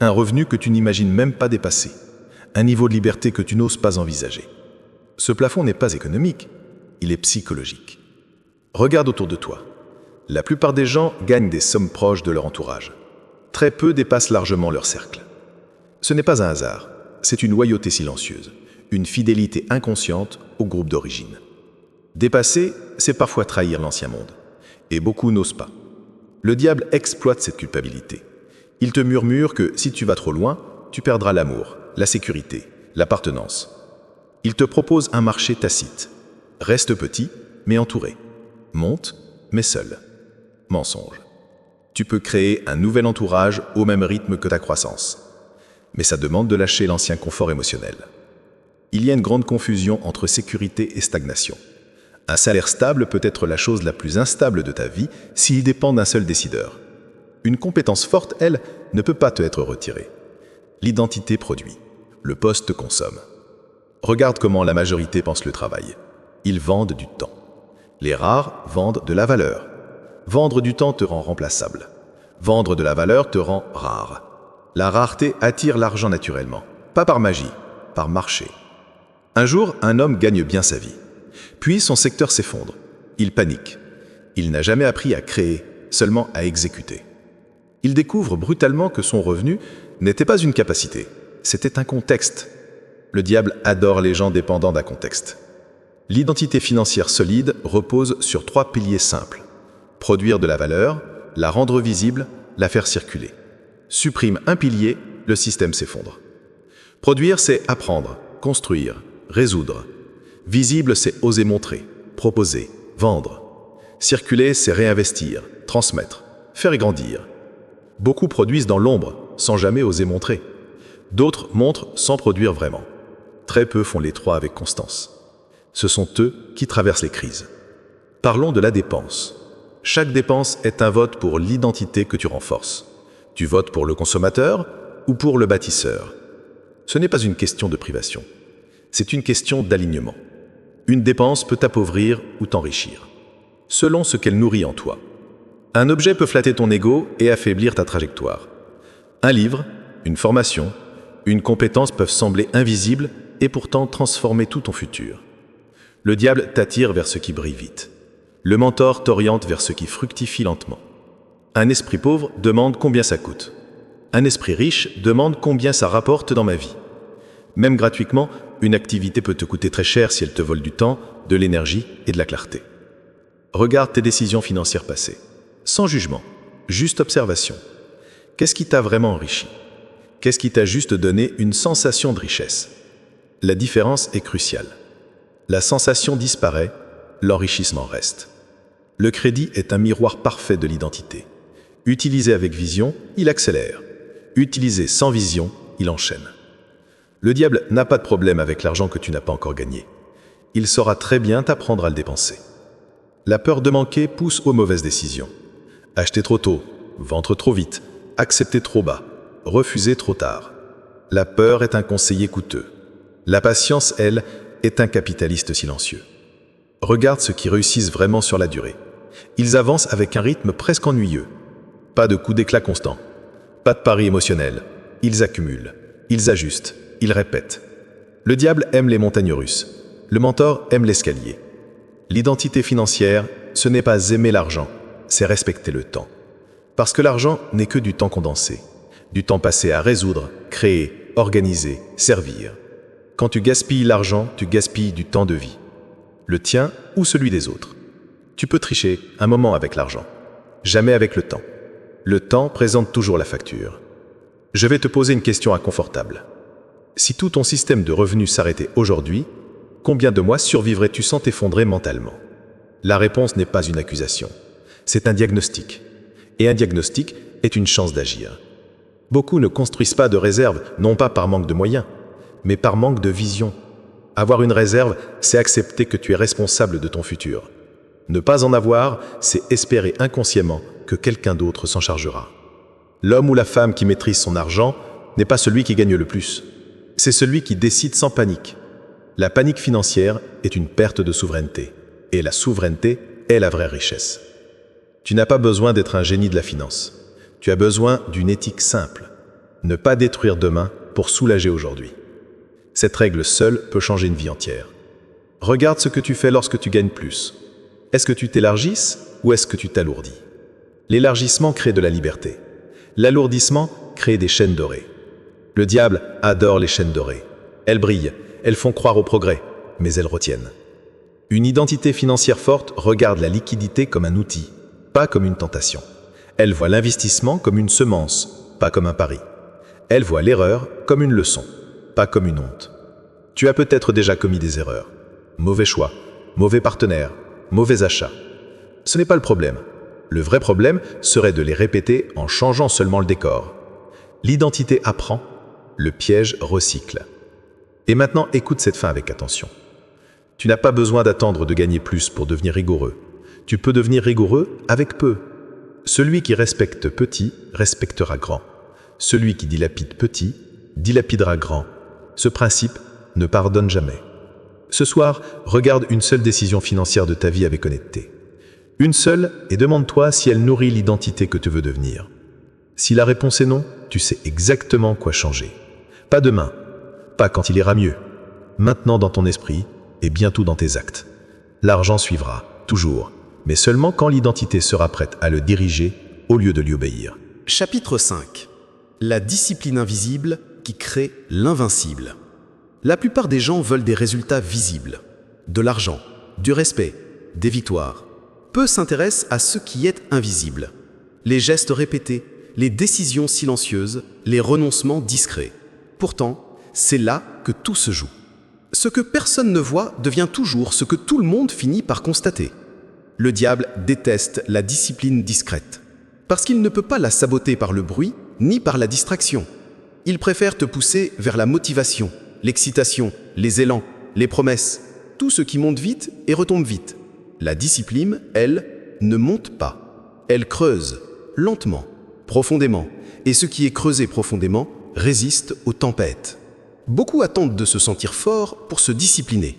Un revenu que tu n'imagines même pas dépasser. Un niveau de liberté que tu n'oses pas envisager. Ce plafond n'est pas économique, il est psychologique. Regarde autour de toi. La plupart des gens gagnent des sommes proches de leur entourage. Très peu dépassent largement leur cercle. Ce n'est pas un hasard, c'est une loyauté silencieuse, une fidélité inconsciente au groupe d'origine. Dépasser, c'est parfois trahir l'ancien monde. Et beaucoup n'osent pas. Le diable exploite cette culpabilité. Il te murmure que si tu vas trop loin, tu perdras l'amour, la sécurité, l'appartenance. Il te propose un marché tacite. Reste petit, mais entouré. Monte, mais seul. Mensonge. Tu peux créer un nouvel entourage au même rythme que ta croissance. Mais ça demande de lâcher l'ancien confort émotionnel. Il y a une grande confusion entre sécurité et stagnation. Un salaire stable peut être la chose la plus instable de ta vie s'il dépend d'un seul décideur. Une compétence forte, elle, ne peut pas te être retirée. L'identité produit. Le poste consomme. Regarde comment la majorité pense le travail. Ils vendent du temps. Les rares vendent de la valeur. Vendre du temps te rend remplaçable. Vendre de la valeur te rend rare. La rareté attire l'argent naturellement, pas par magie, par marché. Un jour, un homme gagne bien sa vie. Puis son secteur s'effondre. Il panique. Il n'a jamais appris à créer, seulement à exécuter. Il découvre brutalement que son revenu n'était pas une capacité, c'était un contexte. Le diable adore les gens dépendants d'un contexte. L'identité financière solide repose sur 3 piliers simples. Produire de la valeur, la rendre visible, la faire circuler. Supprime un pilier, le système s'effondre. Produire, c'est apprendre, construire, résoudre. Visible, c'est oser montrer, proposer, vendre. Circuler, c'est réinvestir, transmettre, faire grandir. Beaucoup produisent dans l'ombre, sans jamais oser montrer. D'autres montrent sans produire vraiment. Très peu font les trois avec constance. Ce sont eux qui traversent les crises. Parlons de la dépense. Chaque dépense est un vote pour l'identité que tu renforces. Tu votes pour le consommateur ou pour le bâtisseur. Ce n'est pas une question de privation. C'est une question d'alignement. Une dépense peut t'appauvrir ou t'enrichir, selon ce qu'elle nourrit en toi. Un objet peut flatter ton ego et affaiblir ta trajectoire. Un livre, une formation, une compétence peuvent sembler invisibles et pourtant transformer tout ton futur. Le diable t'attire vers ce qui brille vite. Le mentor t'oriente vers ce qui fructifie lentement. Un esprit pauvre demande combien ça coûte. Un esprit riche demande combien ça rapporte dans ma vie. Même gratuitement, une activité peut te coûter très cher si elle te vole du temps, de l'énergie et de la clarté. Regarde tes décisions financières passées. Sans jugement, juste observation. Qu'est-ce qui t'a vraiment enrichi? Qu'est-ce qui t'a juste donné une sensation de richesse? La différence est cruciale. La sensation disparaît, l'enrichissement reste. Le crédit est un miroir parfait de l'identité. Utilisé avec vision, il accélère. Utilisé sans vision, il enchaîne. Le diable n'a pas de problème avec l'argent que tu n'as pas encore gagné. Il saura très bien t'apprendre à le dépenser. La peur de manquer pousse aux mauvaises décisions. Acheter trop tôt, vendre trop vite, accepter trop bas, refuser trop tard. La peur est un conseiller coûteux. La patience, elle, est un capitaliste silencieux. Regarde ceux qui réussissent vraiment sur la durée. Ils avancent avec un rythme presque ennuyeux. Pas de coups d'éclat constants. Pas de paris émotionnels. Ils accumulent. Ils ajustent. Ils répètent. Le diable aime les montagnes russes. Le mentor aime l'escalier. L'identité financière, ce n'est pas aimer l'argent, c'est respecter le temps. Parce que l'argent n'est que du temps condensé. Du temps passé à résoudre, créer, organiser, servir. Quand tu gaspilles l'argent, tu gaspilles du temps de vie. Le tien ou celui des autres. Tu peux tricher un moment avec l'argent. Jamais avec le temps. Le temps présente toujours la facture. Je vais te poser une question inconfortable. Si tout ton système de revenus s'arrêtait aujourd'hui, combien de mois survivrais-tu sans t'effondrer mentalement? La réponse n'est pas une accusation. C'est un diagnostic. Et un diagnostic est une chance d'agir. Beaucoup ne construisent pas de réserve, non pas par manque de moyens, mais par manque de vision. Avoir une réserve, c'est accepter que tu es responsable de ton futur. Ne pas en avoir, c'est espérer inconsciemment que quelqu'un d'autre s'en chargera. L'homme ou la femme qui maîtrise son argent n'est pas celui qui gagne le plus. C'est celui qui décide sans panique. La panique financière est une perte de souveraineté. Et la souveraineté est la vraie richesse. Tu n'as pas besoin d'être un génie de la finance. Tu as besoin d'une éthique simple. Ne pas détruire demain pour soulager aujourd'hui. Cette règle seule peut changer une vie entière. Regarde ce que tu fais lorsque tu gagnes plus. Est-ce que tu t'élargisses ou est-ce que tu t'alourdis? L'élargissement crée de la liberté. L'alourdissement crée des chaînes dorées. Le diable adore les chaînes dorées. Elles brillent, elles font croire au progrès, mais elles retiennent. Une identité financière forte regarde la liquidité comme un outil, pas comme une tentation. Elle voit l'investissement comme une semence, pas comme un pari. Elle voit l'erreur comme une leçon, pas comme une honte. Tu as peut-être déjà commis des erreurs. Mauvais choix, mauvais partenaire, mauvais achat. Ce n'est pas le problème. Le vrai problème serait de les répéter en changeant seulement le décor. L'identité apprend, le piège recycle. Et maintenant, écoute cette fin avec attention. Tu n'as pas besoin d'attendre de gagner plus pour devenir rigoureux. Tu peux devenir rigoureux avec peu. Celui qui respecte petit, respectera grand. Celui qui dilapide petit, dilapidera grand. Ce principe ne pardonne jamais. Ce soir, regarde une seule décision financière de ta vie avec honnêteté. Une seule, et demande-toi si elle nourrit l'identité que tu veux devenir. Si la réponse est non, tu sais exactement quoi changer. Pas demain, pas quand il ira mieux. Maintenant dans ton esprit et bientôt dans tes actes. L'argent suivra, toujours, mais seulement quand l'identité sera prête à le diriger au lieu de lui obéir. Chapitre 5. La discipline invisible qui crée l'invincible. La plupart des gens veulent des résultats visibles. De l'argent, du respect, des victoires. Peu s'intéressent à ce qui est invisible. Les gestes répétés, les décisions silencieuses, les renoncements discrets. Pourtant, c'est là que tout se joue. Ce que personne ne voit devient toujours ce que tout le monde finit par constater. Le diable déteste la discipline discrète, parce qu'il ne peut pas la saboter par le bruit ni par la distraction. Il préfère te pousser vers la motivation, l'excitation, les élans, les promesses, tout ce qui monte vite et retombe vite. La discipline, elle, ne monte pas. Elle creuse, lentement, profondément, et ce qui est creusé profondément résiste aux tempêtes. Beaucoup attendent de se sentir fort pour se discipliner.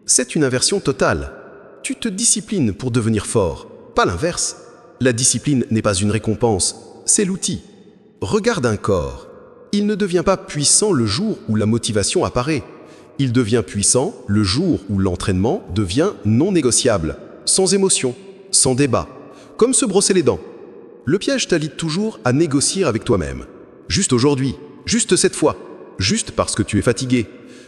C'est une inversion totale. Tu te disciplines pour devenir fort, pas l'inverse. La discipline n'est pas une récompense, c'est l'outil. Regarde un corps. Il ne devient pas puissant le jour où la motivation apparaît. Il devient puissant le jour où l'entraînement devient non négociable, sans émotion, sans débat, comme se brosser les dents. Le piège t'invite toujours à négocier avec toi-même. Juste aujourd'hui, juste cette fois, juste parce que tu es fatigué,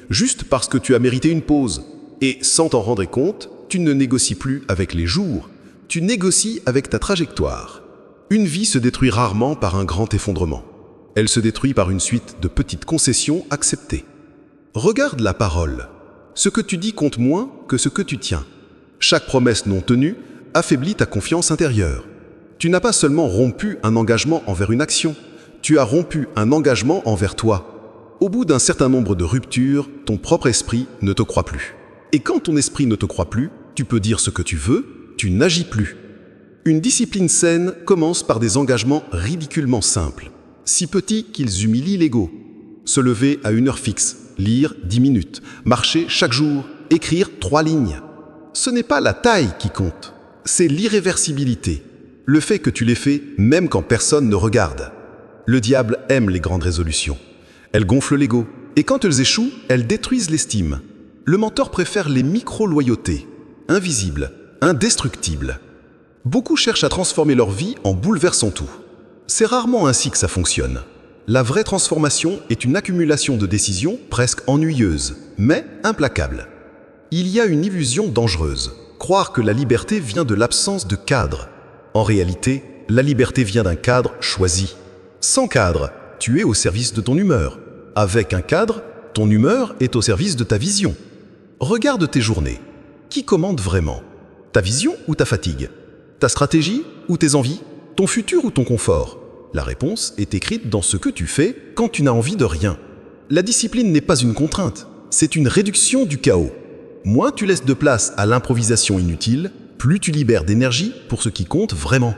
juste parce que tu as mérité une pause. Et sans t'en rendre compte, tu ne négocies plus avec les jours, tu négocies avec ta trajectoire. Une vie se détruit rarement par un grand effondrement. Elle se détruit par une suite de petites concessions acceptées. Regarde la parole. Ce que tu dis compte moins que ce que tu tiens. Chaque promesse non tenue affaiblit ta confiance intérieure. Tu n'as pas seulement rompu un engagement envers une action, tu as rompu un engagement envers toi. Au bout d'un certain nombre de ruptures, ton propre esprit ne te croit plus. Et quand ton esprit ne te croit plus, tu peux dire ce que tu veux, tu n'agis plus. Une discipline saine commence par des engagements ridiculement simples, si petits qu'ils humilient l'ego. Se lever à une heure fixe, lire 10 minutes, marcher chaque jour, écrire 3 lignes. Ce n'est pas la taille qui compte, c'est l'irréversibilité. Le fait que tu les fais même quand personne ne regarde. Le diable aime les grandes résolutions. Elles gonflent l'ego, et quand elles échouent, elles détruisent l'estime. Le mentor préfère les micro-loyautés, invisibles, indestructibles. Beaucoup cherchent à transformer leur vie en bouleversant tout. C'est rarement ainsi que ça fonctionne. La vraie transformation est une accumulation de décisions presque ennuyeuses, mais implacables. Il y a une illusion dangereuse, croire que la liberté vient de l'absence de cadre. En réalité, la liberté vient d'un cadre choisi. Sans cadre, tu es au service de ton humeur. Avec un cadre, ton humeur est au service de ta vision. Regarde tes journées. Qui commande vraiment? Ta vision ou ta fatigue? Ta stratégie ou tes envies? Ton futur ou ton confort? La réponse est écrite dans ce que tu fais quand tu n'as envie de rien. La discipline n'est pas une contrainte, c'est une réduction du chaos. Moins tu laisses de place à l'improvisation inutile, plus tu libères d'énergie pour ce qui compte vraiment.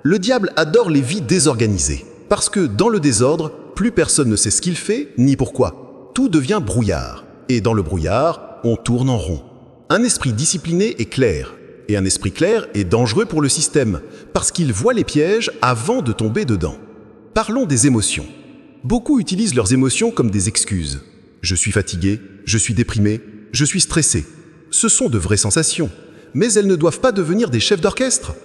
Le diable adore les vies désorganisées, parce que dans le désordre, plus personne ne sait ce qu'il fait ni pourquoi. Tout devient brouillard, et dans le brouillard, on tourne en rond. Un esprit discipliné est clair, et un esprit clair est dangereux pour le système, parce qu'il voit les pièges avant de tomber dedans. Parlons des émotions. Beaucoup utilisent leurs émotions comme des excuses. Je suis fatigué, je suis déprimé, je suis stressé. Ce sont de vraies sensations, mais elles ne doivent pas devenir des chefs d'orchestre.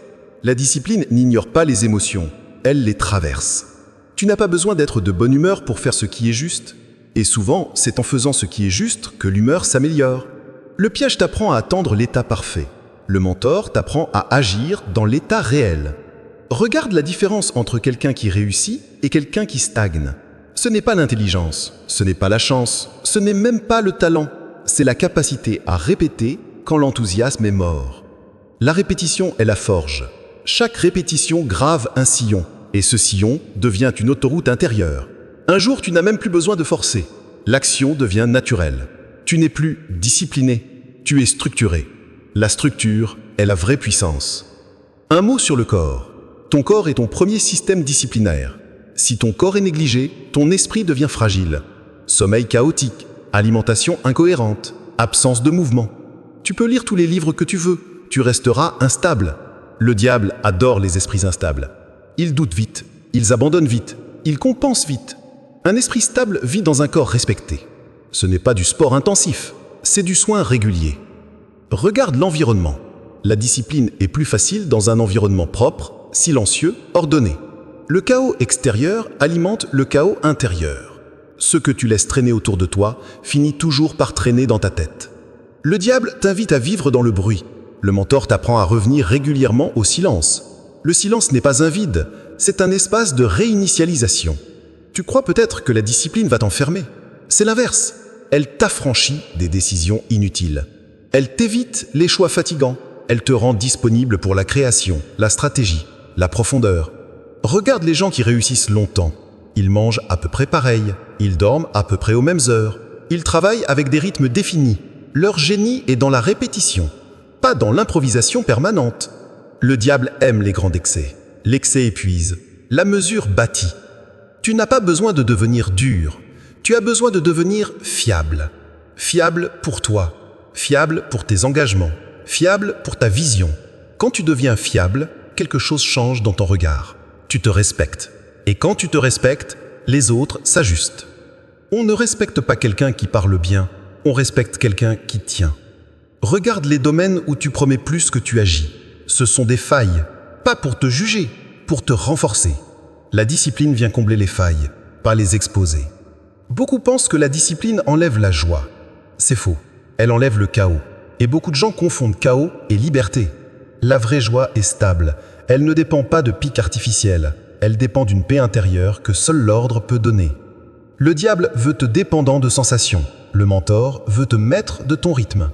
La discipline n'ignore pas les émotions, elle les traverse. Tu n'as pas besoin d'être de bonne humeur pour faire ce qui est juste. Et souvent, c'est en faisant ce qui est juste que l'humeur s'améliore. Le piège t'apprend à attendre l'état parfait. Le mentor t'apprend à agir dans l'état réel. Regarde la différence entre quelqu'un qui réussit et quelqu'un qui stagne. Ce n'est pas l'intelligence, ce n'est pas la chance, ce n'est même pas le talent. C'est la capacité à répéter quand l'enthousiasme est mort. La répétition est la forge. Chaque répétition grave un sillon, et ce sillon devient une autoroute intérieure. Un jour, tu n'as même plus besoin de forcer. L'action devient naturelle. Tu n'es plus discipliné, tu es structuré. La structure est la vraie puissance. Un mot sur le corps. Ton corps est ton premier système disciplinaire. Si ton corps est négligé, ton esprit devient fragile. Sommeil chaotique, alimentation incohérente, absence de mouvement. Tu peux lire tous les livres que tu veux, tu resteras instable. Le diable adore les esprits instables. Ils doutent vite, ils abandonnent vite, ils compensent vite. Un esprit stable vit dans un corps respecté. Ce n'est pas du sport intensif, c'est du soin régulier. Regarde l'environnement. La discipline est plus facile dans un environnement propre, silencieux, ordonné. Le chaos extérieur alimente le chaos intérieur. Ce que tu laisses traîner autour de toi finit toujours par traîner dans ta tête. Le diable t'invite à vivre dans le bruit. Le mentor t'apprend à revenir régulièrement au silence. Le silence n'est pas un vide, c'est un espace de réinitialisation. Tu crois peut-être que la discipline va t'enfermer. C'est l'inverse. Elle t'affranchit des décisions inutiles. Elle t'évite les choix fatigants. Elle te rend disponible pour la création, la stratégie, la profondeur. Regarde les gens qui réussissent longtemps. Ils mangent à peu près pareil. Ils dorment à peu près aux mêmes heures. Ils travaillent avec des rythmes définis. Leur génie est dans la répétition, pas dans l'improvisation permanente. Le diable aime les grands excès. L'excès épuise. La mesure bâtit. Tu n'as pas besoin de devenir dur. Tu as besoin de devenir fiable. Fiable pour toi. Fiable pour tes engagements. Fiable pour ta vision. Quand tu deviens fiable, quelque chose change dans ton regard. Tu te respectes. Et quand tu te respectes, les autres s'ajustent. On ne respecte pas quelqu'un qui parle bien. On respecte quelqu'un qui tient. Regarde les domaines où tu promets plus que tu agis. Ce sont des failles, pas pour te juger, pour te renforcer. La discipline vient combler les failles, pas les exposer. Beaucoup pensent que la discipline enlève la joie. C'est faux. Elle enlève le chaos. Et beaucoup de gens confondent chaos et liberté. La vraie joie est stable. Elle ne dépend pas de pics artificiels. Elle dépend d'une paix intérieure que seul l'ordre peut donner. Le diable veut te dépendant de sensations. Le mentor veut te mettre de ton rythme.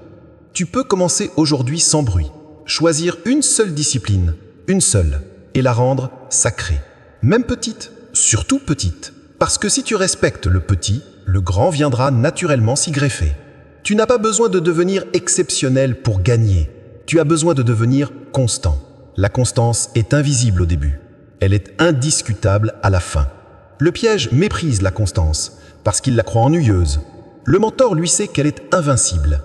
Tu peux commencer aujourd'hui sans bruit. Choisir une seule discipline, une seule, et la rendre sacrée. Même petite, surtout petite. Parce que si tu respectes le petit, le grand viendra naturellement s'y greffer. Tu n'as pas besoin de devenir exceptionnel pour gagner. Tu as besoin de devenir constant. La constance est invisible au début. Elle est indiscutable à la fin. Le piège méprise la constance, parce qu'il la croit ennuyeuse. Le mentor, lui, sait qu'elle est invincible.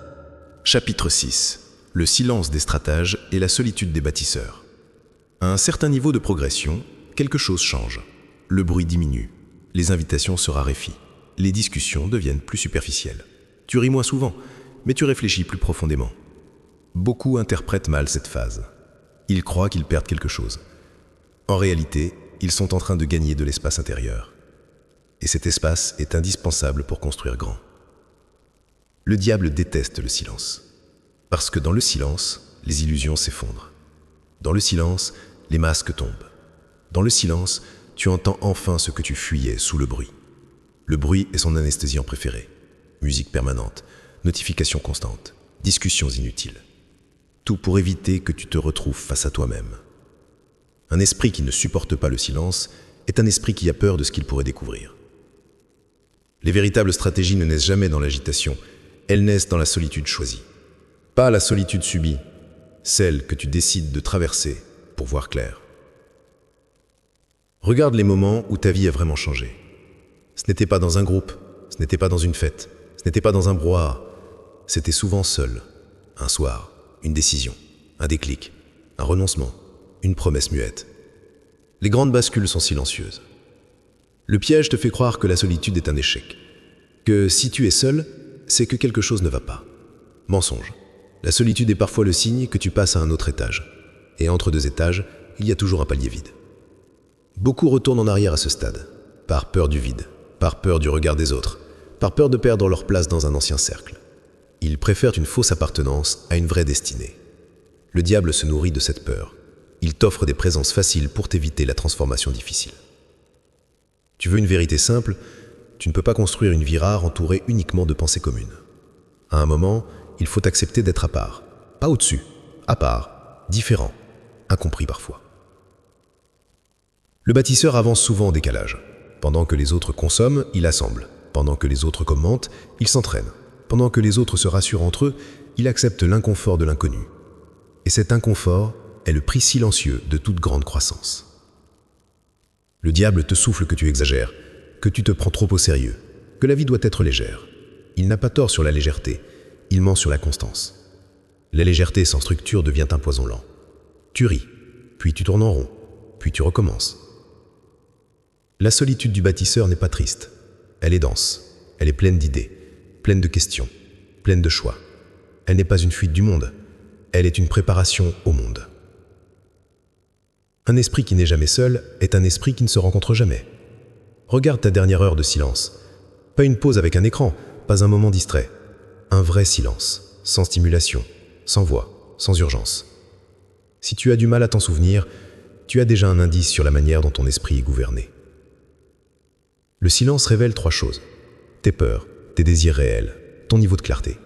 Chapitre 6. Le silence des stratèges et la solitude des bâtisseurs. À un certain niveau de progression, quelque chose change. Le bruit diminue. Les invitations se raréfient. Les discussions deviennent plus superficielles. Tu ris moins souvent, mais tu réfléchis plus profondément. Beaucoup interprètent mal cette phase. Ils croient qu'ils perdent quelque chose. En réalité, ils sont en train de gagner de l'espace intérieur. Et cet espace est indispensable pour construire grand. Le diable déteste le silence. Parce que dans le silence, les illusions s'effondrent. Dans le silence, les masques tombent. Dans le silence, tu entends enfin ce que tu fuyais sous le bruit. Le bruit est son anesthésiant préféré. Musique permanente, notifications constantes, discussions inutiles. Tout pour éviter que tu te retrouves face à toi-même. Un esprit qui ne supporte pas le silence est un esprit qui a peur de ce qu'il pourrait découvrir. Les véritables stratégies ne naissent jamais dans l'agitation, elles naissent dans la solitude choisie. Pas la solitude subie, celle que tu décides de traverser pour voir clair. Regarde les moments où ta vie a vraiment changé. Ce n'était pas dans un groupe, ce n'était pas dans une fête, ce n'était pas dans un brouhaha. C'était souvent seul. Un soir, une décision, un déclic, un renoncement, une promesse muette. Les grandes bascules sont silencieuses. Le piège te fait croire que la solitude est un échec. Que si tu es seul, c'est que quelque chose ne va pas. Mensonge. La solitude est parfois le signe que tu passes à un autre étage. Et entre deux étages, il y a toujours un palier vide. Beaucoup retournent en arrière à ce stade, par peur du vide, par peur du regard des autres, par peur de perdre leur place dans un ancien cercle. Ils préfèrent une fausse appartenance à une vraie destinée. Le diable se nourrit de cette peur. Il t'offre des présences faciles pour t'éviter la transformation difficile. Tu veux une vérité simple? Tu ne peux pas construire une vie rare entourée uniquement de pensées communes. À un moment, il faut accepter d'être à part. Pas au-dessus, à part, différent, incompris parfois. Le bâtisseur avance souvent en décalage. Pendant que les autres consomment, il assemble. Pendant que les autres commentent, il s'entraîne. Pendant que les autres se rassurent entre eux, il accepte l'inconfort de l'inconnu. Et cet inconfort est le prix silencieux de toute grande croissance. Le diable te souffle que tu exagères, que tu te prends trop au sérieux, que la vie doit être légère. Il n'a pas tort sur la légèreté, il ment sur la constance. La légèreté sans structure devient un poison lent. Tu ris, puis tu tournes en rond, puis tu recommences. La solitude du bâtisseur n'est pas triste. Elle est dense, elle est pleine d'idées, pleine de questions, pleine de choix. Elle n'est pas une fuite du monde, elle est une préparation au monde. Un esprit qui n'est jamais seul est un esprit qui ne se rencontre jamais. Regarde ta dernière heure de silence. Pas une pause avec un écran, pas un moment distrait. Un vrai silence, sans stimulation, sans voix, sans urgence. Si tu as du mal à t'en souvenir, tu as déjà un indice sur la manière dont ton esprit est gouverné. Le silence révèle 3 choses. Tes peurs, tes désirs réels, ton niveau de clarté.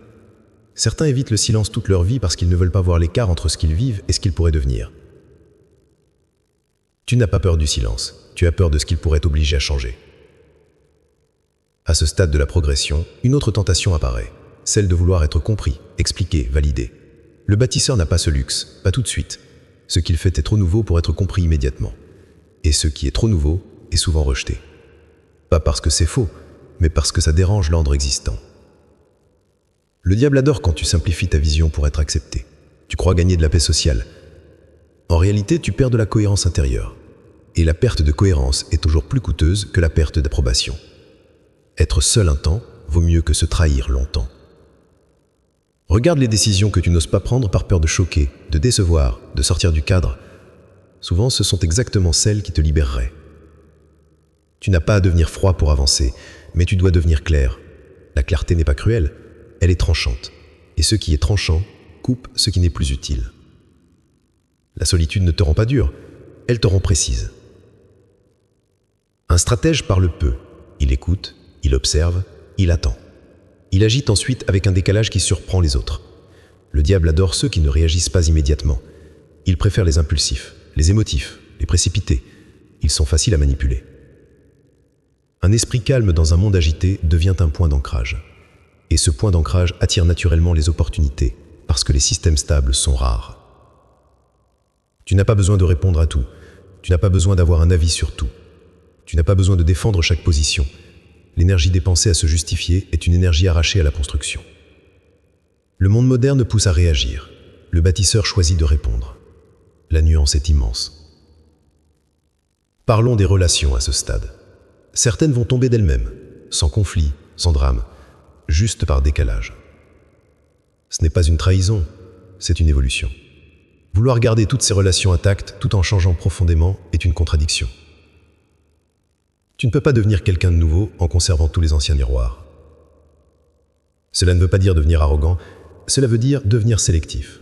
Certains évitent le silence toute leur vie parce qu'ils ne veulent pas voir l'écart entre ce qu'ils vivent et ce qu'ils pourraient devenir. Tu n'as pas peur du silence, tu as peur de ce qu'il pourrait t'obliger à changer. À ce stade de la progression, une autre tentation apparaît, celle de vouloir être compris, expliqué, validé. Le bâtisseur n'a pas ce luxe, pas tout de suite. Ce qu'il fait est trop nouveau pour être compris immédiatement. Et ce qui est trop nouveau est souvent rejeté. Pas parce que c'est faux, mais parce que ça dérange l'ordre existant. Le diable adore quand tu simplifies ta vision pour être accepté. Tu crois gagner de la paix sociale. En réalité, tu perds de la cohérence intérieure. Et la perte de cohérence est toujours plus coûteuse que la perte d'approbation. Être seul un temps vaut mieux que se trahir longtemps. Regarde les décisions que tu n'oses pas prendre par peur de choquer, de décevoir, de sortir du cadre. Souvent, ce sont exactement celles qui te libéreraient. Tu n'as pas à devenir froid pour avancer, mais tu dois devenir clair. La clarté n'est pas cruelle, elle est tranchante. Et ce qui est tranchant coupe ce qui n'est plus utile. La solitude ne te rend pas dur, elle te rend précise. Un stratège parle peu. Il écoute, il observe, il attend. Il agit ensuite avec un décalage qui surprend les autres. Le diable adore ceux qui ne réagissent pas immédiatement. Il préfère les impulsifs, les émotifs, les précipités. Ils sont faciles à manipuler. Un esprit calme dans un monde agité devient un point d'ancrage. Et ce point d'ancrage attire naturellement les opportunités, parce que les systèmes stables sont rares. Tu n'as pas besoin de répondre à tout. Tu n'as pas besoin d'avoir un avis sur tout. Tu n'as pas besoin de défendre chaque position. L'énergie dépensée à se justifier est une énergie arrachée à la construction. Le monde moderne pousse à réagir. Le bâtisseur choisit de répondre. La nuance est immense. Parlons des relations à ce stade. Certaines vont tomber d'elles-mêmes, sans conflit, sans drame, juste par décalage. Ce n'est pas une trahison, c'est une évolution. Vouloir garder toutes ces relations intactes tout en changeant profondément est une contradiction. Tu ne peux pas devenir quelqu'un de nouveau en conservant tous les anciens miroirs. Cela ne veut pas dire devenir arrogant, cela veut dire devenir sélectif.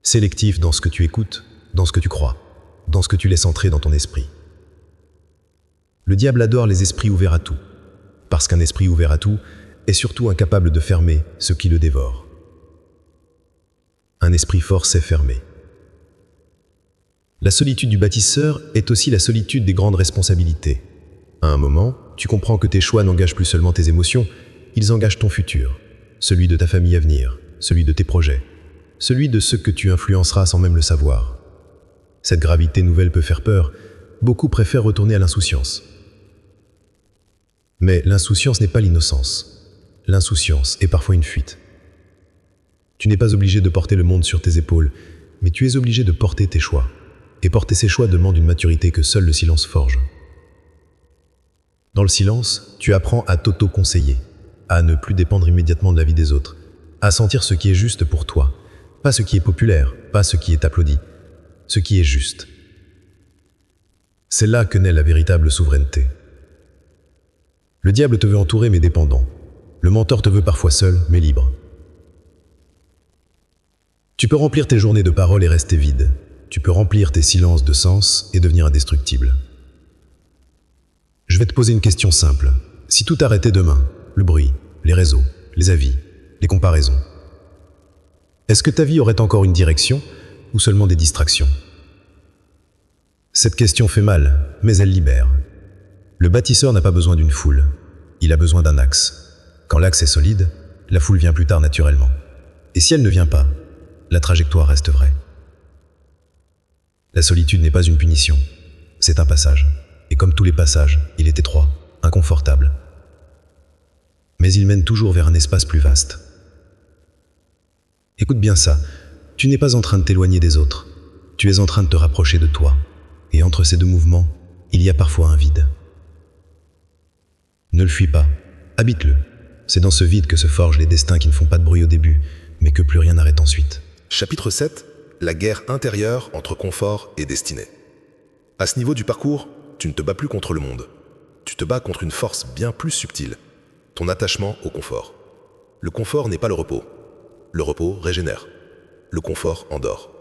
Sélectif dans ce que tu écoutes, dans ce que tu crois, dans ce que tu laisses entrer dans ton esprit. Le diable adore les esprits ouverts à tout, parce qu'un esprit ouvert à tout est surtout incapable de fermer ce qui le dévore. Un esprit fort sait fermer. La solitude du bâtisseur est aussi la solitude des grandes responsabilités. À un moment, tu comprends que tes choix n'engagent plus seulement tes émotions, ils engagent ton futur, celui de ta famille à venir, celui de tes projets, celui de ceux que tu influenceras sans même le savoir. Cette gravité nouvelle peut faire peur, beaucoup préfèrent retourner à l'insouciance. Mais l'insouciance n'est pas l'innocence. L'insouciance est parfois une fuite. Tu n'es pas obligé de porter le monde sur tes épaules, mais tu es obligé de porter tes choix. Et porter ces choix demande une maturité que seul le silence forge. Dans le silence, tu apprends à t'auto-conseiller, à ne plus dépendre immédiatement de la vie des autres, à sentir ce qui est juste pour toi, pas ce qui est populaire, pas ce qui est applaudi, ce qui est juste. C'est là que naît la véritable souveraineté. Le diable te veut entouré mais dépendant. Le mentor te veut parfois seul mais libre. Tu peux remplir tes journées de paroles et rester vide. Tu peux remplir tes silences de sens et devenir indestructible. Je vais te poser une question simple. Si tout arrêtait demain, le bruit, les réseaux, les avis, les comparaisons, est-ce que ta vie aurait encore une direction ou seulement des distractions? Cette question fait mal, mais elle libère. Le bâtisseur n'a pas besoin d'une foule, il a besoin d'un axe. Quand l'axe est solide, la foule vient plus tard naturellement. Et si elle ne vient pas, la trajectoire reste vraie. La solitude n'est pas une punition, c'est un passage. Et comme tous les passages, il est étroit, inconfortable. Mais il mène toujours vers un espace plus vaste. Écoute bien ça, tu n'es pas en train de t'éloigner des autres, tu es en train de te rapprocher de toi. Et entre ces deux mouvements, il y a parfois un vide. Ne le fuis pas, habite-le. C'est dans ce vide que se forgent les destins qui ne font pas de bruit au début, mais que plus rien n'arrête ensuite. Chapitre 7. La guerre intérieure entre confort et destinée. À ce niveau du parcours, tu ne te bats plus contre le monde. Tu te bats contre une force bien plus subtile, ton attachement au confort. Le confort n'est pas le repos. Le repos régénère. Le confort endort.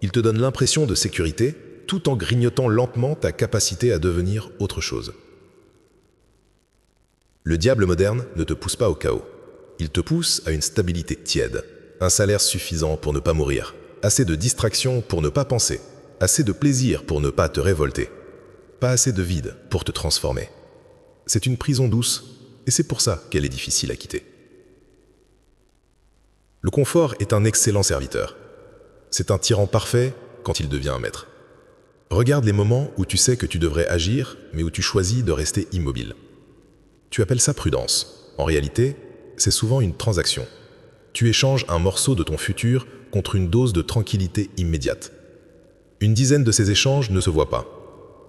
Il te donne l'impression de sécurité tout en grignotant lentement ta capacité à devenir autre chose. Le diable moderne ne te pousse pas au chaos. Il te pousse à une stabilité tiède, un salaire suffisant pour ne pas mourir, assez de distraction pour ne pas penser, assez de plaisir pour ne pas te révolter, pas assez de vide pour te transformer. C'est une prison douce, et c'est pour ça qu'elle est difficile à quitter. Le confort est un excellent serviteur. C'est un tyran parfait quand il devient un maître. Regarde les moments où tu sais que tu devrais agir, mais où tu choisis de rester immobile. Tu appelles ça prudence. En réalité, c'est souvent une transaction. Tu échanges un morceau de ton futur contre une dose de tranquillité immédiate. Une dizaine de ces échanges ne se voient pas.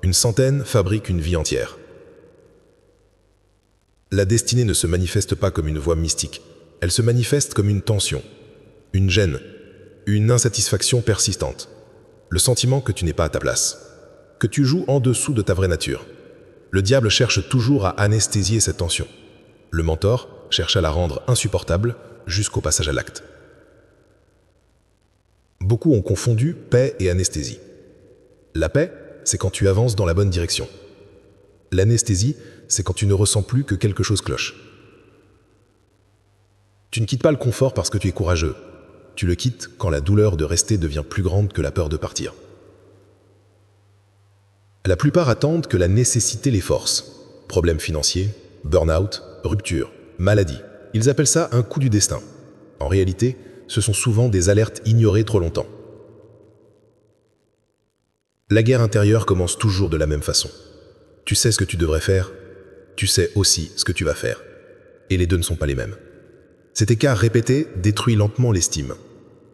Une centaine fabrique une vie entière. La destinée ne se manifeste pas comme une voie mystique. Elle se manifeste comme une tension, une gêne, une insatisfaction persistante. Le sentiment que tu n'es pas à ta place, que tu joues en dessous de ta vraie nature. Le diable cherche toujours à anesthésier cette tension. Le mentor cherche à la rendre insupportable jusqu'au passage à l'acte. Beaucoup ont confondu paix et anesthésie. La paix, c'est quand tu avances dans la bonne direction. L'anesthésie, c'est quand tu ne ressens plus que quelque chose cloche. Tu ne quittes pas le confort parce que tu es courageux. Tu le quittes quand la douleur de rester devient plus grande que la peur de partir. La plupart attendent que la nécessité les force. Problèmes financiers, burn-out, rupture, maladie. Ils appellent ça un coup du destin. En réalité, ce sont souvent des alertes ignorées trop longtemps. La guerre intérieure commence toujours de la même façon. Tu sais ce que tu devrais faire, tu sais aussi ce que tu vas faire. Et les deux ne sont pas les mêmes. Cet écart répété détruit lentement l'estime.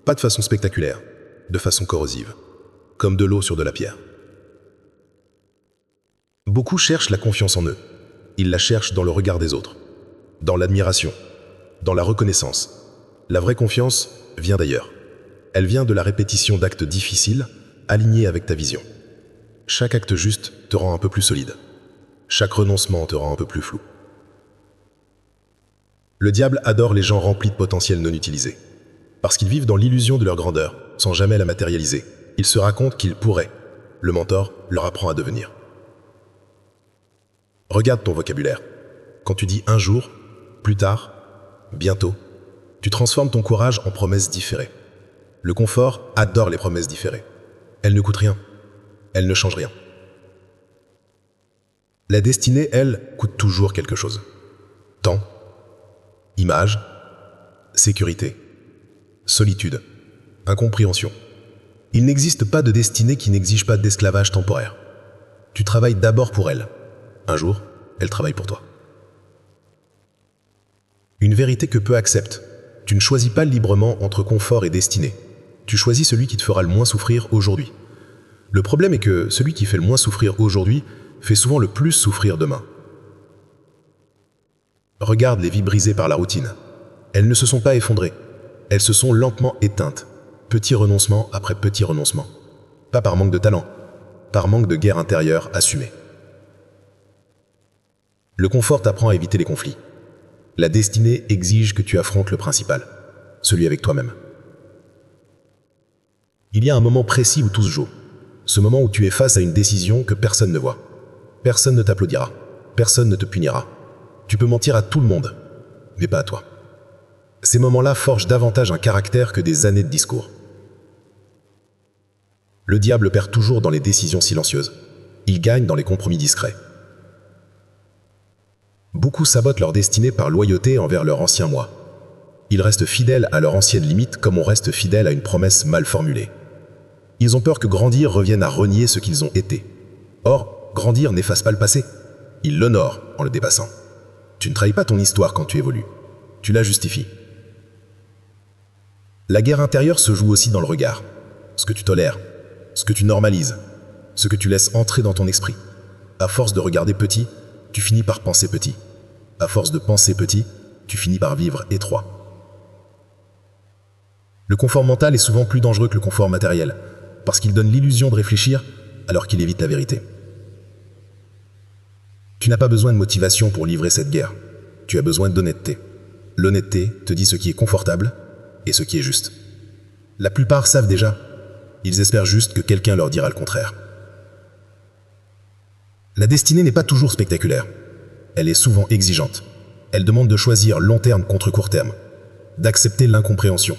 Pas de façon spectaculaire, de façon corrosive. Comme de l'eau sur de la pierre. Beaucoup cherchent la confiance en eux. Ils la cherchent dans le regard des autres, dans l'admiration, dans la reconnaissance. La vraie confiance vient d'ailleurs. Elle vient de la répétition d'actes difficiles, alignés avec ta vision. Chaque acte juste te rend un peu plus solide. Chaque renoncement te rend un peu plus flou. Le diable adore les gens remplis de potentiel non utilisé. Parce qu'ils vivent dans l'illusion de leur grandeur, sans jamais la matérialiser. Ils se racontent qu'ils pourraient. Le mentor leur apprend à devenir. Regarde ton vocabulaire. Quand tu dis un jour, plus tard, bientôt, tu transformes ton courage en promesses différées. Le confort adore les promesses différées. Elles ne coûtent rien. Elles ne changent rien. La destinée, elle, coûte toujours quelque chose. Temps, image, sécurité, solitude, incompréhension. Il n'existe pas de destinée qui n'exige pas d'esclavage temporaire. Tu travailles d'abord pour elle. Un jour, elle travaille pour toi. Une vérité que peu acceptent. Tu ne choisis pas librement entre confort et destinée. Tu choisis celui qui te fera le moins souffrir aujourd'hui. Le problème est que celui qui fait le moins souffrir aujourd'hui fait souvent le plus souffrir demain. Regarde les vies brisées par la routine. Elles ne se sont pas effondrées. elles se sont lentement éteintes, petit renoncement après petit renoncement. Pas par manque de talent, par manque de guerre intérieure assumée. Le confort t'apprend à éviter les conflits. La destinée exige que tu affrontes le principal, celui avec toi-même. Il y a un moment précis où tout se joue. Ce moment où tu es face à une décision que personne ne voit. Personne ne t'applaudira. Personne ne te punira. Tu peux mentir à tout le monde, mais pas à toi. Ces moments-là forgent davantage un caractère que des années de discours. Le diable perd toujours dans les décisions silencieuses. Il gagne dans les compromis discrets. Beaucoup sabotent leur destinée par loyauté envers leur ancien moi. Ils restent fidèles à leur ancienne limite comme on reste fidèle à une promesse mal formulée. Ils ont peur que grandir revienne à renier ce qu'ils ont été. Or, grandir n'efface pas le passé. Il l'honore en le dépassant. Tu ne trahis pas ton histoire quand tu évolues. Tu la justifies. La guerre intérieure se joue aussi dans le regard. Ce que tu tolères, ce que tu normalises, ce que tu laisses entrer dans ton esprit. À force de regarder petit, tu finis par penser petit. À force de penser petit, tu finis par vivre étroit. Le confort mental est souvent plus dangereux que le confort matériel, parce qu'il donne l'illusion de réfléchir alors qu'il évite la vérité. Tu n'as pas besoin de motivation pour livrer cette guerre. Tu as besoin d'honnêteté. L'honnêteté te dit ce qui est confortable et ce qui est juste. La plupart savent déjà. Ils espèrent juste que quelqu'un leur dira le contraire. La destinée n'est pas toujours spectaculaire. Elle est souvent exigeante. Elle demande de choisir long terme contre court terme, d'accepter l'incompréhension,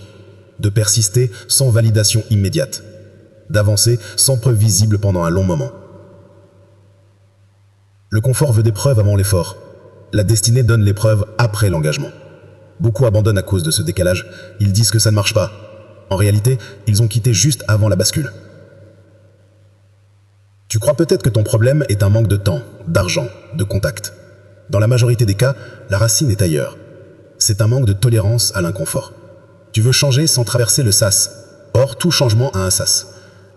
de persister sans validation immédiate, d'avancer sans preuve visible pendant un long moment. Le confort veut des preuves avant l'effort. La destinée donne les preuves après l'engagement. Beaucoup abandonnent à cause de ce décalage. Ils disent que ça ne marche pas. En réalité, ils ont quitté juste avant la bascule. Tu crois peut-être que ton problème est un manque de temps, d'argent, de contact. Dans la majorité des cas, la racine est ailleurs. C'est un manque de tolérance à l'inconfort. Tu veux changer sans traverser le sas. Or, tout changement a un sas.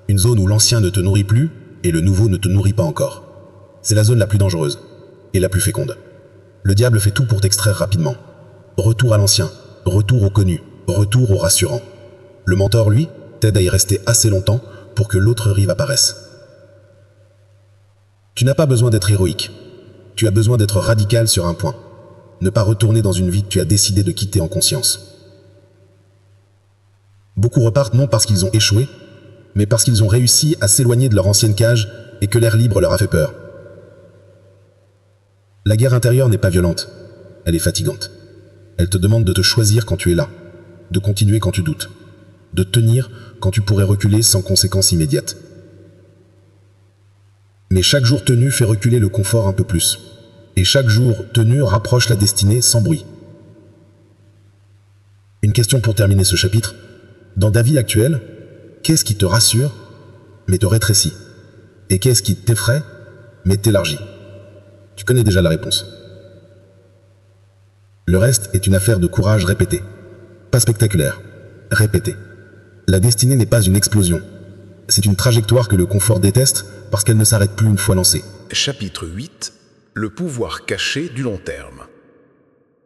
Une zone où l'ancien ne te nourrit plus et le nouveau ne te nourrit pas encore. C'est la zone la plus dangereuse et la plus féconde. Le diable fait tout pour t'extraire rapidement. Retour à l'ancien, retour au connu, retour au rassurant. Le mentor, lui, t'aide à y rester assez longtemps pour que l'autre rive apparaisse. Tu n'as pas besoin d'être héroïque. Tu as besoin d'être radical sur un point. Ne pas retourner dans une vie que tu as décidé de quitter en conscience. Beaucoup repartent non parce qu'ils ont échoué, mais parce qu'ils ont réussi à s'éloigner de leur ancienne cage et que l'air libre leur a fait peur. La guerre intérieure n'est pas violente, elle est fatigante. Elle te demande de te choisir quand tu es là, de continuer quand tu doutes, de tenir quand tu pourrais reculer sans conséquence immédiate. Mais chaque jour tenu fait reculer le confort un peu plus, et chaque jour tenu rapproche la destinée sans bruit. Une question pour terminer ce chapitre. Dans ta vie actuelle, qu'est-ce qui te rassure, mais te rétrécit? Et qu'est-ce qui t'effraie, mais t'élargit? Tu connais déjà la réponse. Le reste est une affaire de courage répété. Pas spectaculaire, répété. La destinée n'est pas une explosion. C'est une trajectoire que le confort déteste parce qu'elle ne s'arrête plus une fois lancée. Chapitre 8. Le pouvoir caché du long terme.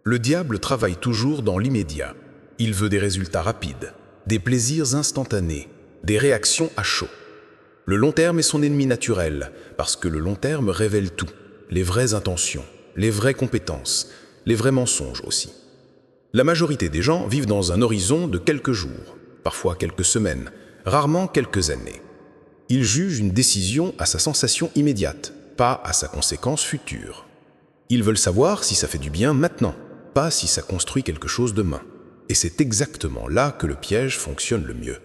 Le diable travaille toujours dans l'immédiat. Il veut des résultats rapides, des plaisirs instantanés, des réactions à chaud. Le long terme est son ennemi naturel, parce que le long terme révèle tout, les vraies intentions, les vraies compétences, les vrais mensonges aussi. La majorité des gens vivent dans un horizon de quelques jours, parfois quelques semaines, rarement quelques années. Ils jugent une décision à sa sensation immédiate, pas à sa conséquence future. Ils veulent savoir si ça fait du bien maintenant, pas si ça construit quelque chose demain. Et c'est exactement là que le piège fonctionne le mieux.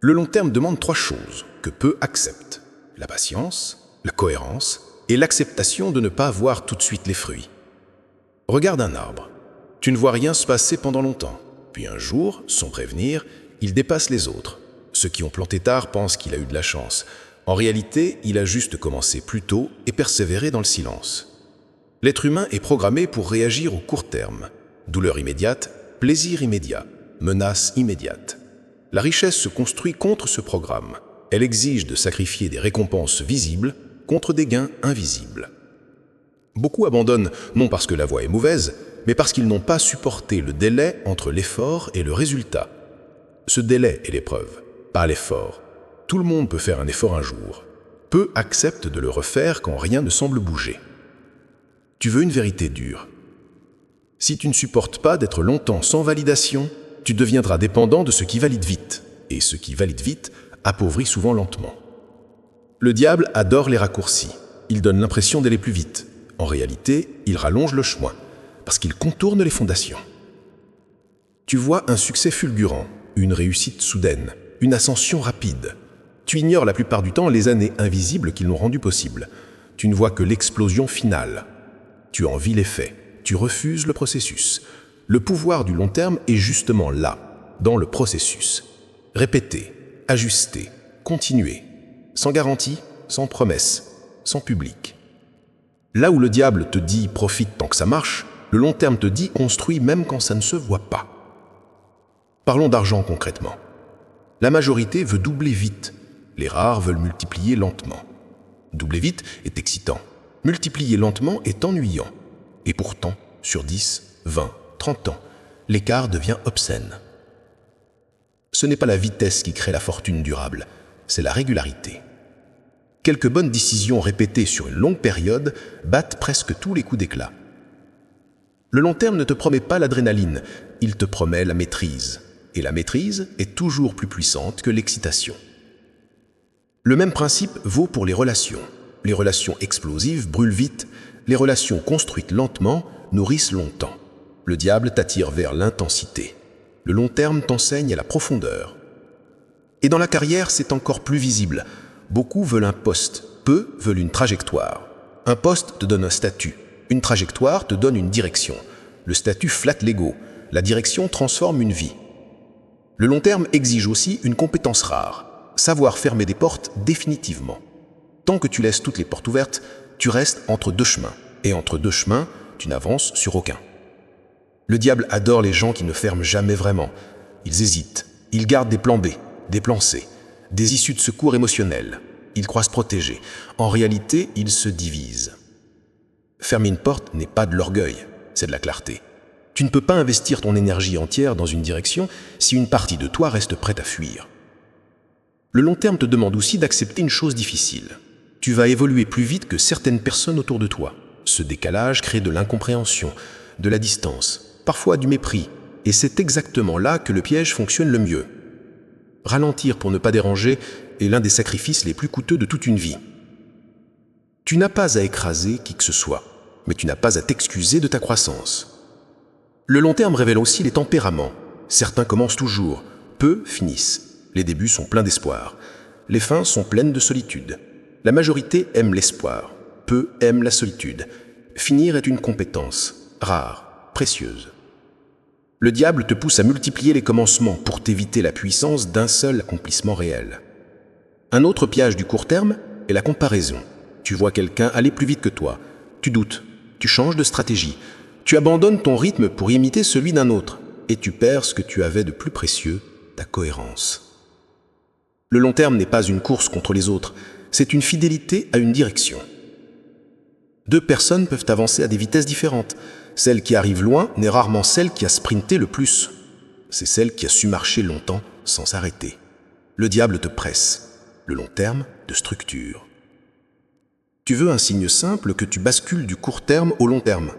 Le long terme demande 3 choses que peu acceptent: la patience, la cohérence et l'acceptation de ne pas voir tout de suite les fruits. Regarde un arbre. Tu ne vois rien se passer pendant longtemps. Puis un jour, sans prévenir, il dépasse les autres. Ceux qui ont planté tard pensent qu'il a eu de la chance. En réalité, il a juste commencé plus tôt et persévéré dans le silence. L'être humain est programmé pour réagir au court terme. Douleur immédiate, plaisir immédiat, menace immédiate. La richesse se construit contre ce programme. Elle exige de sacrifier des récompenses visibles contre des gains invisibles. Beaucoup abandonnent non parce que la voie est mauvaise, mais parce qu'ils n'ont pas supporté le délai entre l'effort et le résultat. Ce délai est l'épreuve, pas l'effort. Tout le monde peut faire un effort un jour. Peu acceptent de le refaire quand rien ne semble bouger. Tu veux une vérité dure. Si tu ne supportes pas d'être longtemps sans validation, tu deviendras dépendant de ce qui valide vite. Et ce qui valide vite appauvrit souvent lentement. Le diable adore les raccourcis. Il donne l'impression d'aller plus vite. En réalité, il rallonge le chemin, parce qu'il contourne les fondations. Tu vois un succès fulgurant, une réussite soudaine, une ascension rapide. Tu ignores la plupart du temps les années invisibles qui l'ont rendu possible. Tu ne vois que l'explosion finale. Tu envies l'effet, tu refuses le processus. Le pouvoir du long terme est justement là, dans le processus. Répéter, ajuster, continuer, sans garantie, sans promesse, sans public. Là où le diable te dit « profite tant que ça marche », le long terme te dit « construis même quand ça ne se voit pas ». Parlons d'argent concrètement. La majorité veut doubler vite, les rares veulent multiplier lentement. Doubler vite est excitant, multiplier lentement est ennuyant. Et pourtant, sur 10, 20, 30 ans, l'écart devient obscène. Ce n'est pas la vitesse qui crée la fortune durable, c'est la régularité. Quelques bonnes décisions répétées sur une longue période battent presque tous les coups d'éclat. Le long terme ne te promet pas l'adrénaline, il te promet la maîtrise. Et la maîtrise est toujours plus puissante que l'excitation. Le même principe vaut pour les relations. Les relations explosives brûlent vite, les relations construites lentement nourrissent longtemps. Le diable t'attire vers l'intensité. Le long terme t'enseigne à la profondeur. Et dans la carrière, c'est encore plus visible. Beaucoup veulent un poste, peu veulent une trajectoire. Un poste te donne un statut, une trajectoire te donne une direction. Le statut flatte l'ego, la direction transforme une vie. Le long terme exige aussi une compétence rare. Savoir fermer des portes définitivement. Tant que tu laisses toutes les portes ouvertes, tu restes entre deux chemins. Et entre deux chemins, tu n'avances sur aucun. Le diable adore les gens qui ne ferment jamais vraiment. Ils hésitent. Ils gardent des plans B, des plans C, des issues de secours émotionnelles. Ils croient se protéger. En réalité, ils se divisent. Fermer une porte n'est pas de l'orgueil, c'est de la clarté. Tu ne peux pas investir ton énergie entière dans une direction si une partie de toi reste prête à fuir. Le long terme te demande aussi d'accepter une chose difficile. Tu vas évoluer plus vite que certaines personnes autour de toi. Ce décalage crée de l'incompréhension, de la distance, parfois du mépris. Et c'est exactement là que le piège fonctionne le mieux. Ralentir pour ne pas déranger est l'un des sacrifices les plus coûteux de toute une vie. Tu n'as pas à écraser qui que ce soit, mais tu n'as pas à t'excuser de ta croissance. Le long terme révèle aussi les tempéraments. Certains commencent toujours, peu finissent. Les débuts sont pleins d'espoir. Les fins sont pleines de solitude. La majorité aime l'espoir, peu aiment la solitude. Finir est une compétence, rare, précieuse. Le diable te pousse à multiplier les commencements pour t'éviter la puissance d'un seul accomplissement réel. Un autre piège du court terme est la comparaison. Tu vois quelqu'un aller plus vite que toi. Tu doutes, tu changes de stratégie. Tu abandonnes ton rythme pour imiter celui d'un autre. Et tu perds ce que tu avais de plus précieux, ta cohérence. Le long terme n'est pas une course contre les autres, c'est une fidélité à une direction. Deux personnes peuvent avancer à des vitesses différentes. Celle qui arrive loin n'est rarement celle qui a sprinté le plus. C'est celle qui a su marcher longtemps sans s'arrêter. Le diable te presse. Le long terme te structure. Tu veux un signe simple que tu bascules du court terme au long terme.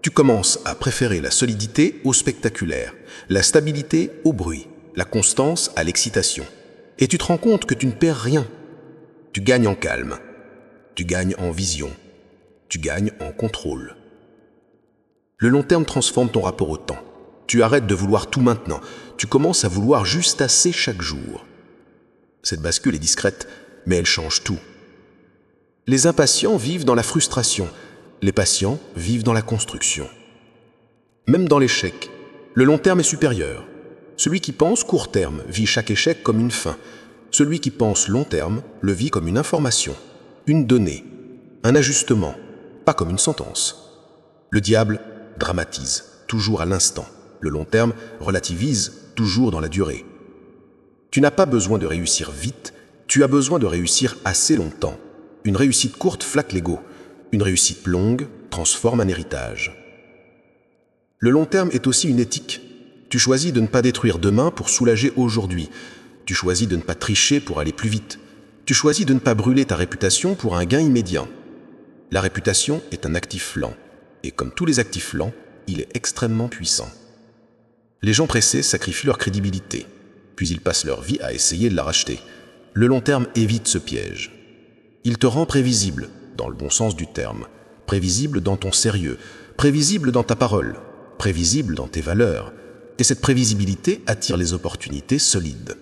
Tu commences à préférer la solidité au spectaculaire, la stabilité au bruit, la constance à l'excitation. Et tu te rends compte que tu ne perds rien. Tu gagnes en calme, tu gagnes en vision, tu gagnes en contrôle. Le long terme transforme ton rapport au temps. Tu arrêtes de vouloir tout maintenant, tu commences à vouloir juste assez chaque jour. Cette bascule est discrète, mais elle change tout. Les impatients vivent dans la frustration, les patients vivent dans la construction. Même dans l'échec, le long terme est supérieur. Celui qui pense court terme vit chaque échec comme une fin. Celui qui pense long terme le vit comme une information, une donnée, un ajustement, pas comme une sentence. Le diable dramatise, toujours à l'instant. Le long terme relativise, toujours dans la durée. Tu n'as pas besoin de réussir vite, tu as besoin de réussir assez longtemps. Une réussite courte flatte l'ego, une réussite longue transforme un héritage. Le long terme est aussi une éthique. Tu choisis de ne pas détruire demain pour soulager aujourd'hui. Tu choisis de ne pas tricher pour aller plus vite. Tu choisis de ne pas brûler ta réputation pour un gain immédiat. La réputation est un actif lent. Et comme tous les actifs lents, il est extrêmement puissant. Les gens pressés sacrifient leur crédibilité, puis ils passent leur vie à essayer de la racheter. Le long terme évite ce piège. Il te rend prévisible, dans le bon sens du terme, prévisible dans ton sérieux, prévisible dans ta parole, prévisible dans tes valeurs, et cette prévisibilité attire les opportunités solides.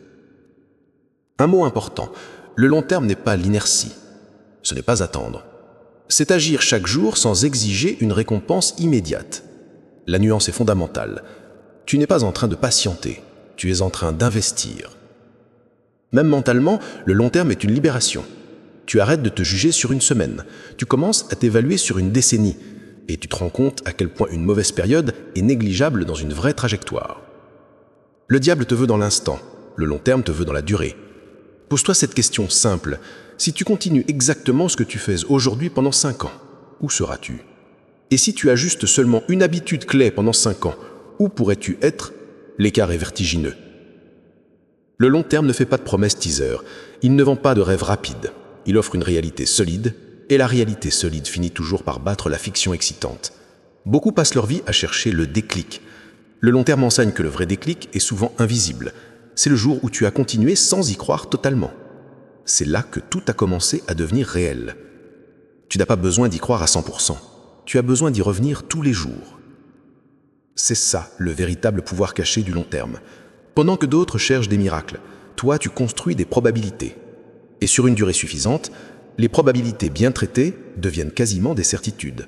Un mot important, le long terme n'est pas l'inertie. Ce n'est pas attendre. C'est agir chaque jour sans exiger une récompense immédiate. La nuance est fondamentale. Tu n'es pas en train de patienter, tu es en train d'investir. Même mentalement, le long terme est une libération. Tu arrêtes de te juger sur une semaine, tu commences à t'évaluer sur une décennie, et tu te rends compte à quel point une mauvaise période est négligeable dans une vraie trajectoire. Le diable te veut dans l'instant, le long terme te veut dans la durée. Pose-toi cette question simple. Si tu continues exactement ce que tu fais aujourd'hui pendant 5 ans, où seras-tu? Et si tu ajustes seulement une habitude clé pendant 5 ans, où pourrais-tu être? L'écart est vertigineux. Le long terme ne fait pas de promesses teaser. Il ne vend pas de rêves rapides. Il offre une réalité solide, et la réalité solide finit toujours par battre la fiction excitante. Beaucoup passent leur vie à chercher le déclic. Le long terme enseigne que le vrai déclic est souvent invisible. C'est le jour où tu as continué sans y croire totalement. C'est là que tout a commencé à devenir réel. Tu n'as pas besoin d'y croire à 100%. Tu as besoin d'y revenir tous les jours. C'est ça, le véritable pouvoir caché du long terme. Pendant que d'autres cherchent des miracles, toi, tu construis des probabilités. Et sur une durée suffisante, les probabilités bien traitées deviennent quasiment des certitudes.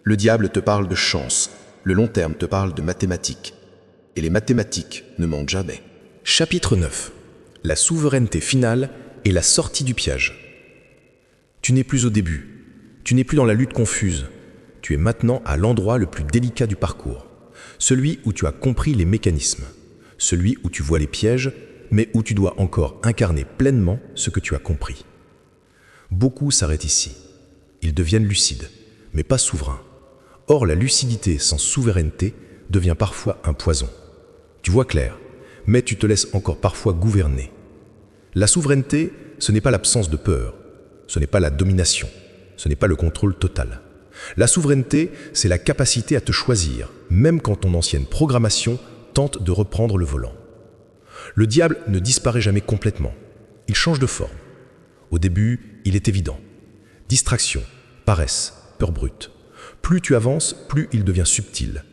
Le diable te parle de chance, le long terme te parle de mathématiques. Et les mathématiques ne mentent jamais. Chapitre 9. La souveraineté finale et la sortie du piège. Tu n'es plus au début. Tu n'es plus dans la lutte confuse. Tu es maintenant à l'endroit le plus délicat du parcours. Celui où tu as compris les mécanismes. Celui où tu vois les pièges, mais où tu dois encore incarner pleinement ce que tu as compris. Beaucoup s'arrêtent ici. Ils deviennent lucides, mais pas souverains. Or, la lucidité sans souveraineté devient parfois un poison. Tu vois clair, mais tu te laisses encore parfois gouverner. La souveraineté, ce n'est pas l'absence de peur, ce n'est pas la domination, ce n'est pas le contrôle total. La souveraineté, c'est la capacité à te choisir, même quand ton ancienne programmation tente de reprendre le volant. Le diable ne disparaît jamais complètement, il change de forme. Au début, il est évident. Distraction, paresse, peur brute. Plus tu avances, plus il devient subtil.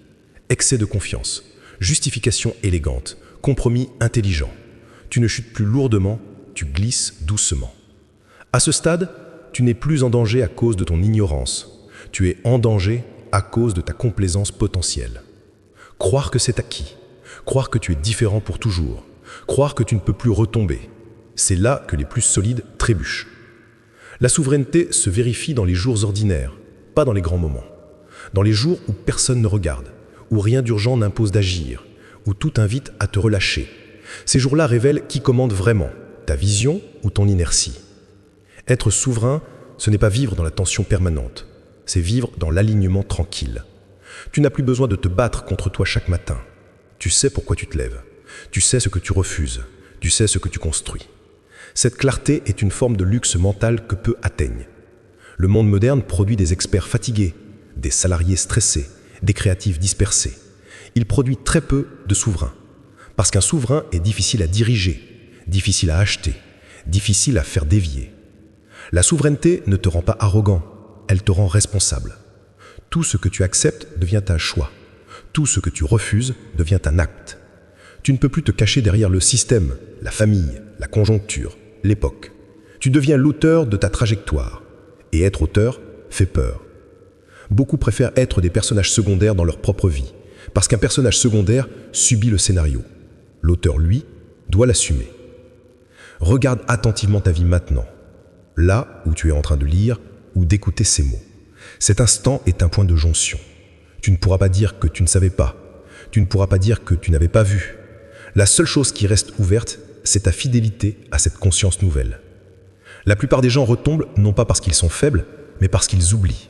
Excès de confiance, justification élégante, compromis intelligent. Tu ne chutes plus lourdement, tu glisses doucement. À ce stade, tu n'es plus en danger à cause de ton ignorance. Tu es en danger à cause de ta complaisance potentielle. Croire que c'est acquis, croire que tu es différent pour toujours, croire que tu ne peux plus retomber, c'est là que les plus solides trébuchent. La souveraineté se vérifie dans les jours ordinaires, pas dans les grands moments. Dans les jours où personne ne regarde, où rien d'urgent n'impose d'agir, où tout invite à te relâcher. Ces jours-là révèlent qui commande vraiment, ta vision ou ton inertie. Être souverain, ce n'est pas vivre dans la tension permanente, c'est vivre dans l'alignement tranquille. Tu n'as plus besoin de te battre contre toi chaque matin. Tu sais pourquoi tu te lèves, tu sais ce que tu refuses, tu sais ce que tu construis. Cette clarté est une forme de luxe mental que peu atteignent. Le monde moderne produit des experts fatigués, des salariés stressés, des créatifs dispersés. Il produit très peu de souverains. Parce qu'un souverain est difficile à diriger, difficile à acheter, difficile à faire dévier. La souveraineté ne te rend pas arrogant, elle te rend responsable. Tout ce que tu acceptes devient un choix. Tout ce que tu refuses devient un acte. Tu ne peux plus te cacher derrière le système, la famille, la conjoncture, l'époque. Tu deviens l'auteur de ta trajectoire. Et être auteur fait peur. Beaucoup préfèrent être des personnages secondaires dans leur propre vie, parce qu'un personnage secondaire subit le scénario. L'auteur, lui, doit l'assumer. Regarde attentivement ta vie maintenant, là où tu es en train de lire ou d'écouter ces mots. Cet instant est un point de jonction. Tu ne pourras pas dire que tu ne savais pas. Tu ne pourras pas dire que tu n'avais pas vu. La seule chose qui reste ouverte, c'est ta fidélité à cette conscience nouvelle. La plupart des gens retombent non pas parce qu'ils sont faibles, mais parce qu'ils oublient.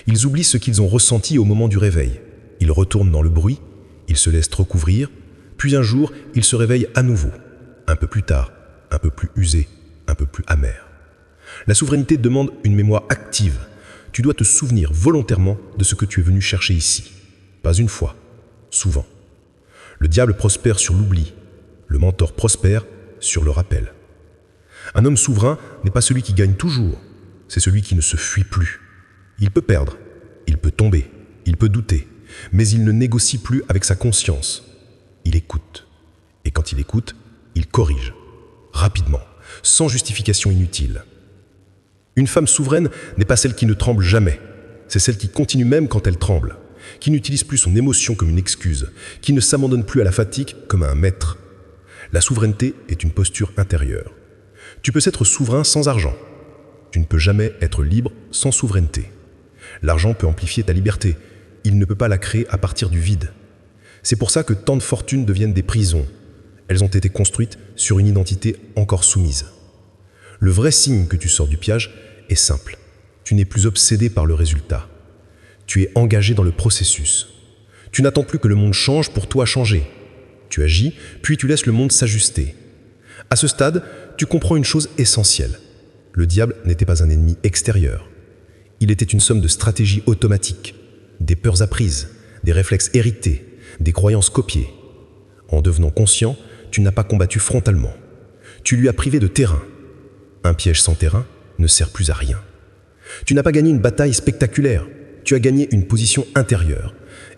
Ils oublient ce qu'ils ont ressenti au moment du réveil. il retourne dans le bruit, il se laisse recouvrir, puis un jour, il se réveille à nouveau, un peu plus tard, un peu plus usé, un peu plus amer. La souveraineté demande une mémoire active. Tu dois te souvenir volontairement de ce que tu es venu chercher ici. Pas une fois, souvent. Le diable prospère sur l'oubli. Le mentor prospère sur le rappel. Un homme souverain n'est pas celui qui gagne toujours, c'est celui qui ne se fuit plus. Il peut perdre, il peut tomber, il peut douter, mais il ne négocie plus avec sa conscience. Il écoute. Et quand il écoute, il corrige. Rapidement, sans justification inutile. Une femme souveraine n'est pas celle qui ne tremble jamais. C'est celle qui continue même quand elle tremble, qui n'utilise plus son émotion comme une excuse, qui ne s'abandonne plus à la fatigue comme à un maître. La souveraineté est une posture intérieure. Tu peux être souverain sans argent. Tu ne peux jamais être libre sans souveraineté. L'argent peut amplifier ta liberté. Il ne peut pas la créer à partir du vide. C'est pour ça que tant de fortunes deviennent des prisons. Elles ont été construites sur une identité encore soumise. Le vrai signe que tu sors du piège est simple. Tu n'es plus obsédé par le résultat. Tu es engagé dans le processus. Tu n'attends plus que le monde change pour toi changer. Tu agis, puis tu laisses le monde s'ajuster. À ce stade, tu comprends une chose essentielle. Le diable n'était pas un ennemi extérieur. Il était une somme de stratégies automatiques, des peurs apprises, des réflexes hérités, des croyances copiées. En devenant conscient, tu n'as pas combattu frontalement. Tu lui as privé de terrain. Un piège sans terrain ne sert plus à rien. Tu n'as pas gagné une bataille spectaculaire, tu as gagné une position intérieure.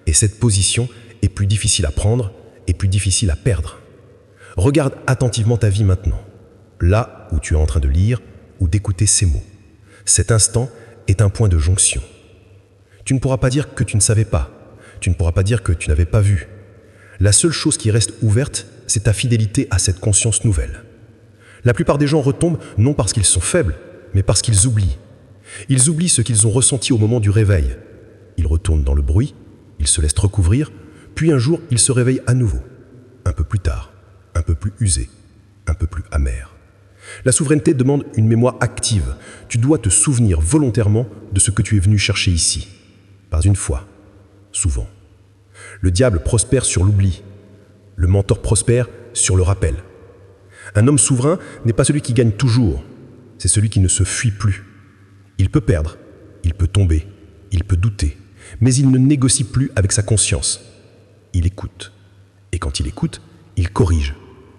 Et cette position est plus difficile à prendre et plus difficile à perdre. Regarde attentivement ta vie maintenant, là où tu es en train de lire ou d'écouter ces mots. Cet instant est un point de jonction. Tu ne pourras pas dire que tu ne savais pas, tu ne pourras pas dire que tu n'avais pas vu. La seule chose qui reste ouverte, c'est ta fidélité à cette conscience nouvelle. La plupart des gens retombent non parce qu'ils sont faibles, mais parce qu'ils oublient. Ils oublient ce qu'ils ont ressenti au moment du réveil. Ils retournent dans le bruit, ils se laissent recouvrir, puis un jour, ils se réveillent à nouveau. Un peu plus tard, un peu plus usé, un peu plus amer. La souveraineté demande une mémoire active. Tu dois te souvenir volontairement de ce que tu es venu chercher ici. Pas une fois, souvent. Le diable prospère sur l'oubli. Le mentor prospère sur le rappel. Un homme souverain n'est pas celui qui gagne toujours, c'est celui qui ne se fuit plus. Il peut perdre, il peut tomber, il peut douter, mais il ne négocie plus avec sa conscience. Il écoute. Et quand il écoute, il corrige,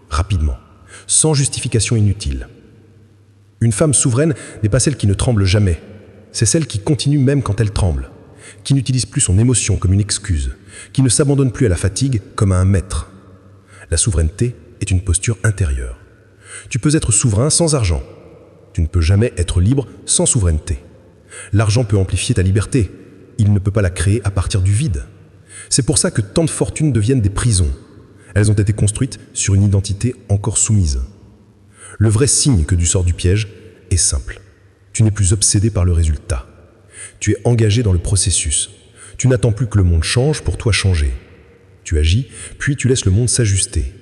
rapidement, sans justification inutile. Une femme souveraine n'est pas celle qui ne tremble jamais, c'est celle qui continue même quand elle tremble, qui n'utilise plus son émotion comme une excuse, qui ne s'abandonne plus à la fatigue comme à un maître. La souveraineté est une posture intérieure. Tu peux être souverain sans argent. Tu ne peux jamais être libre sans souveraineté. L'argent peut amplifier ta liberté. Il ne peut pas la créer à partir du vide. C'est pour ça que tant de fortunes deviennent des prisons. Elles ont été construites sur une identité encore soumise. Le vrai signe que tu sors du piège est simple. Tu n'es plus obsédé par le résultat. Tu es engagé dans le processus. Tu n'attends plus que le monde change pour toi changer. Tu agis, puis tu laisses le monde s'ajuster.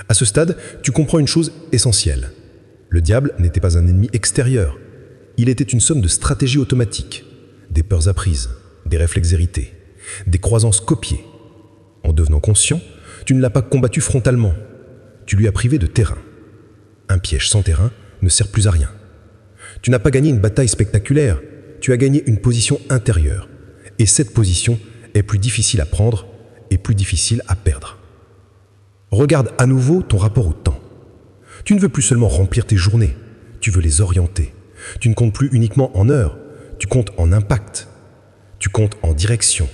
À ce stade, tu comprends une chose essentielle. Le diable n'était pas un ennemi extérieur. Il était une somme de stratégies automatiques, des peurs apprises, des réflexes hérités, des croyances copiées. En devenant conscient, tu ne l'as pas combattu frontalement. Tu lui as privé de terrain. Un piège sans terrain ne sert plus à rien. Tu n'as pas gagné une bataille spectaculaire, tu as gagné une position intérieure. Et cette position est plus difficile à prendre et plus difficile à perdre. Regarde à nouveau ton rapport au temps. Tu ne veux plus seulement remplir tes journées, tu veux les orienter. Tu ne comptes plus uniquement en heures, tu comptes en impact. Tu comptes en direction.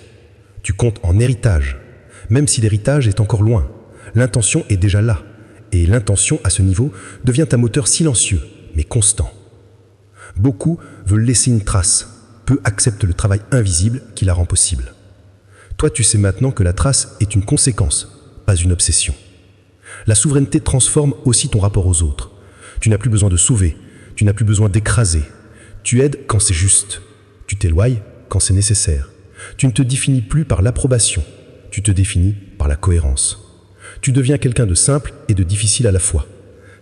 Tu comptes en héritage. Même si l'héritage est encore loin, l'intention est déjà là. Et l'intention, à ce niveau, devient un moteur silencieux, mais constant. Beaucoup veulent laisser une trace, peu acceptent le travail invisible qui la rend possible. Toi, tu sais maintenant que la trace est une conséquence, pas une obsession. La souveraineté transforme aussi ton rapport aux autres. Tu n'as plus besoin de sauver, tu n'as plus besoin d'écraser. Tu aides quand c'est juste. Tu t'éloignes quand c'est nécessaire. Tu ne te définis plus par l'approbation, tu te définis par la cohérence. Tu deviens quelqu'un de simple et de difficile à la fois.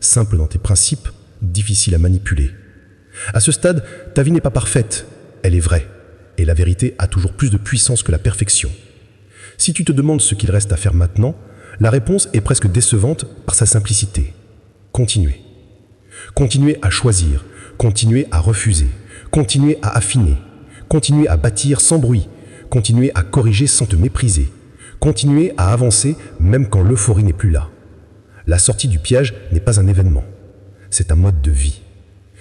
Simple dans tes principes, difficile à manipuler. À ce stade, ta vie n'est pas parfaite, elle est vraie. Et la vérité a toujours plus de puissance que la perfection. Si tu te demandes ce qu'il reste à faire maintenant, la réponse est presque décevante par sa simplicité. Continuer. Continuer à choisir, continuer à refuser, continuer à affiner, continuer à bâtir sans bruit, continuer à corriger sans te mépriser, continuer à avancer même quand l'euphorie n'est plus là. La sortie du piège n'est pas un événement, c'est un mode de vie.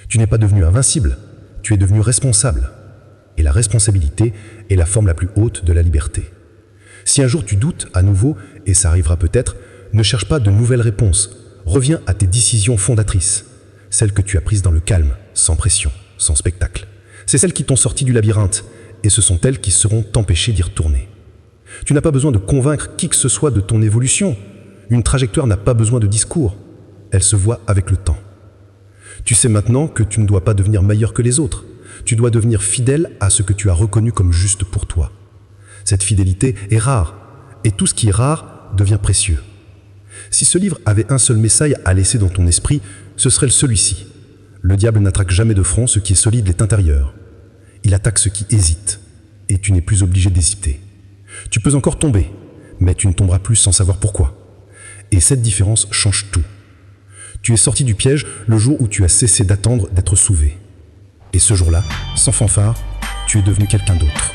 Tu n'es pas devenu invincible, tu es devenu responsable. Et la responsabilité est la forme la plus haute de la liberté. Si un jour tu doutes à nouveau, et ça arrivera peut-être, ne cherche pas de nouvelles réponses. Reviens à tes décisions fondatrices, celles que tu as prises dans le calme, sans pression, sans spectacle. C'est celles qui t'ont sorti du labyrinthe, et ce sont elles qui seront t'empêcher d'y retourner. Tu n'as pas besoin de convaincre qui que ce soit de ton évolution. Une trajectoire n'a pas besoin de discours, elle se voit avec le temps. Tu sais maintenant que tu ne dois pas devenir meilleur que les autres. Tu dois devenir fidèle à ce que tu as reconnu comme juste pour toi. Cette fidélité est rare, et tout ce qui est rare devient précieux. Si ce livre avait un seul message à laisser dans ton esprit, ce serait celui-ci. Le diable n'attaque jamais de front, ce qui est solide l'est intérieur. Il attaque ce qui hésite, et tu n'es plus obligé d'hésiter. Tu peux encore tomber, mais tu ne tomberas plus sans savoir pourquoi. Et cette différence change tout. Tu es sorti du piège le jour où tu as cessé d'attendre d'être sauvé. Et ce jour-là, sans fanfare, tu es devenu quelqu'un d'autre.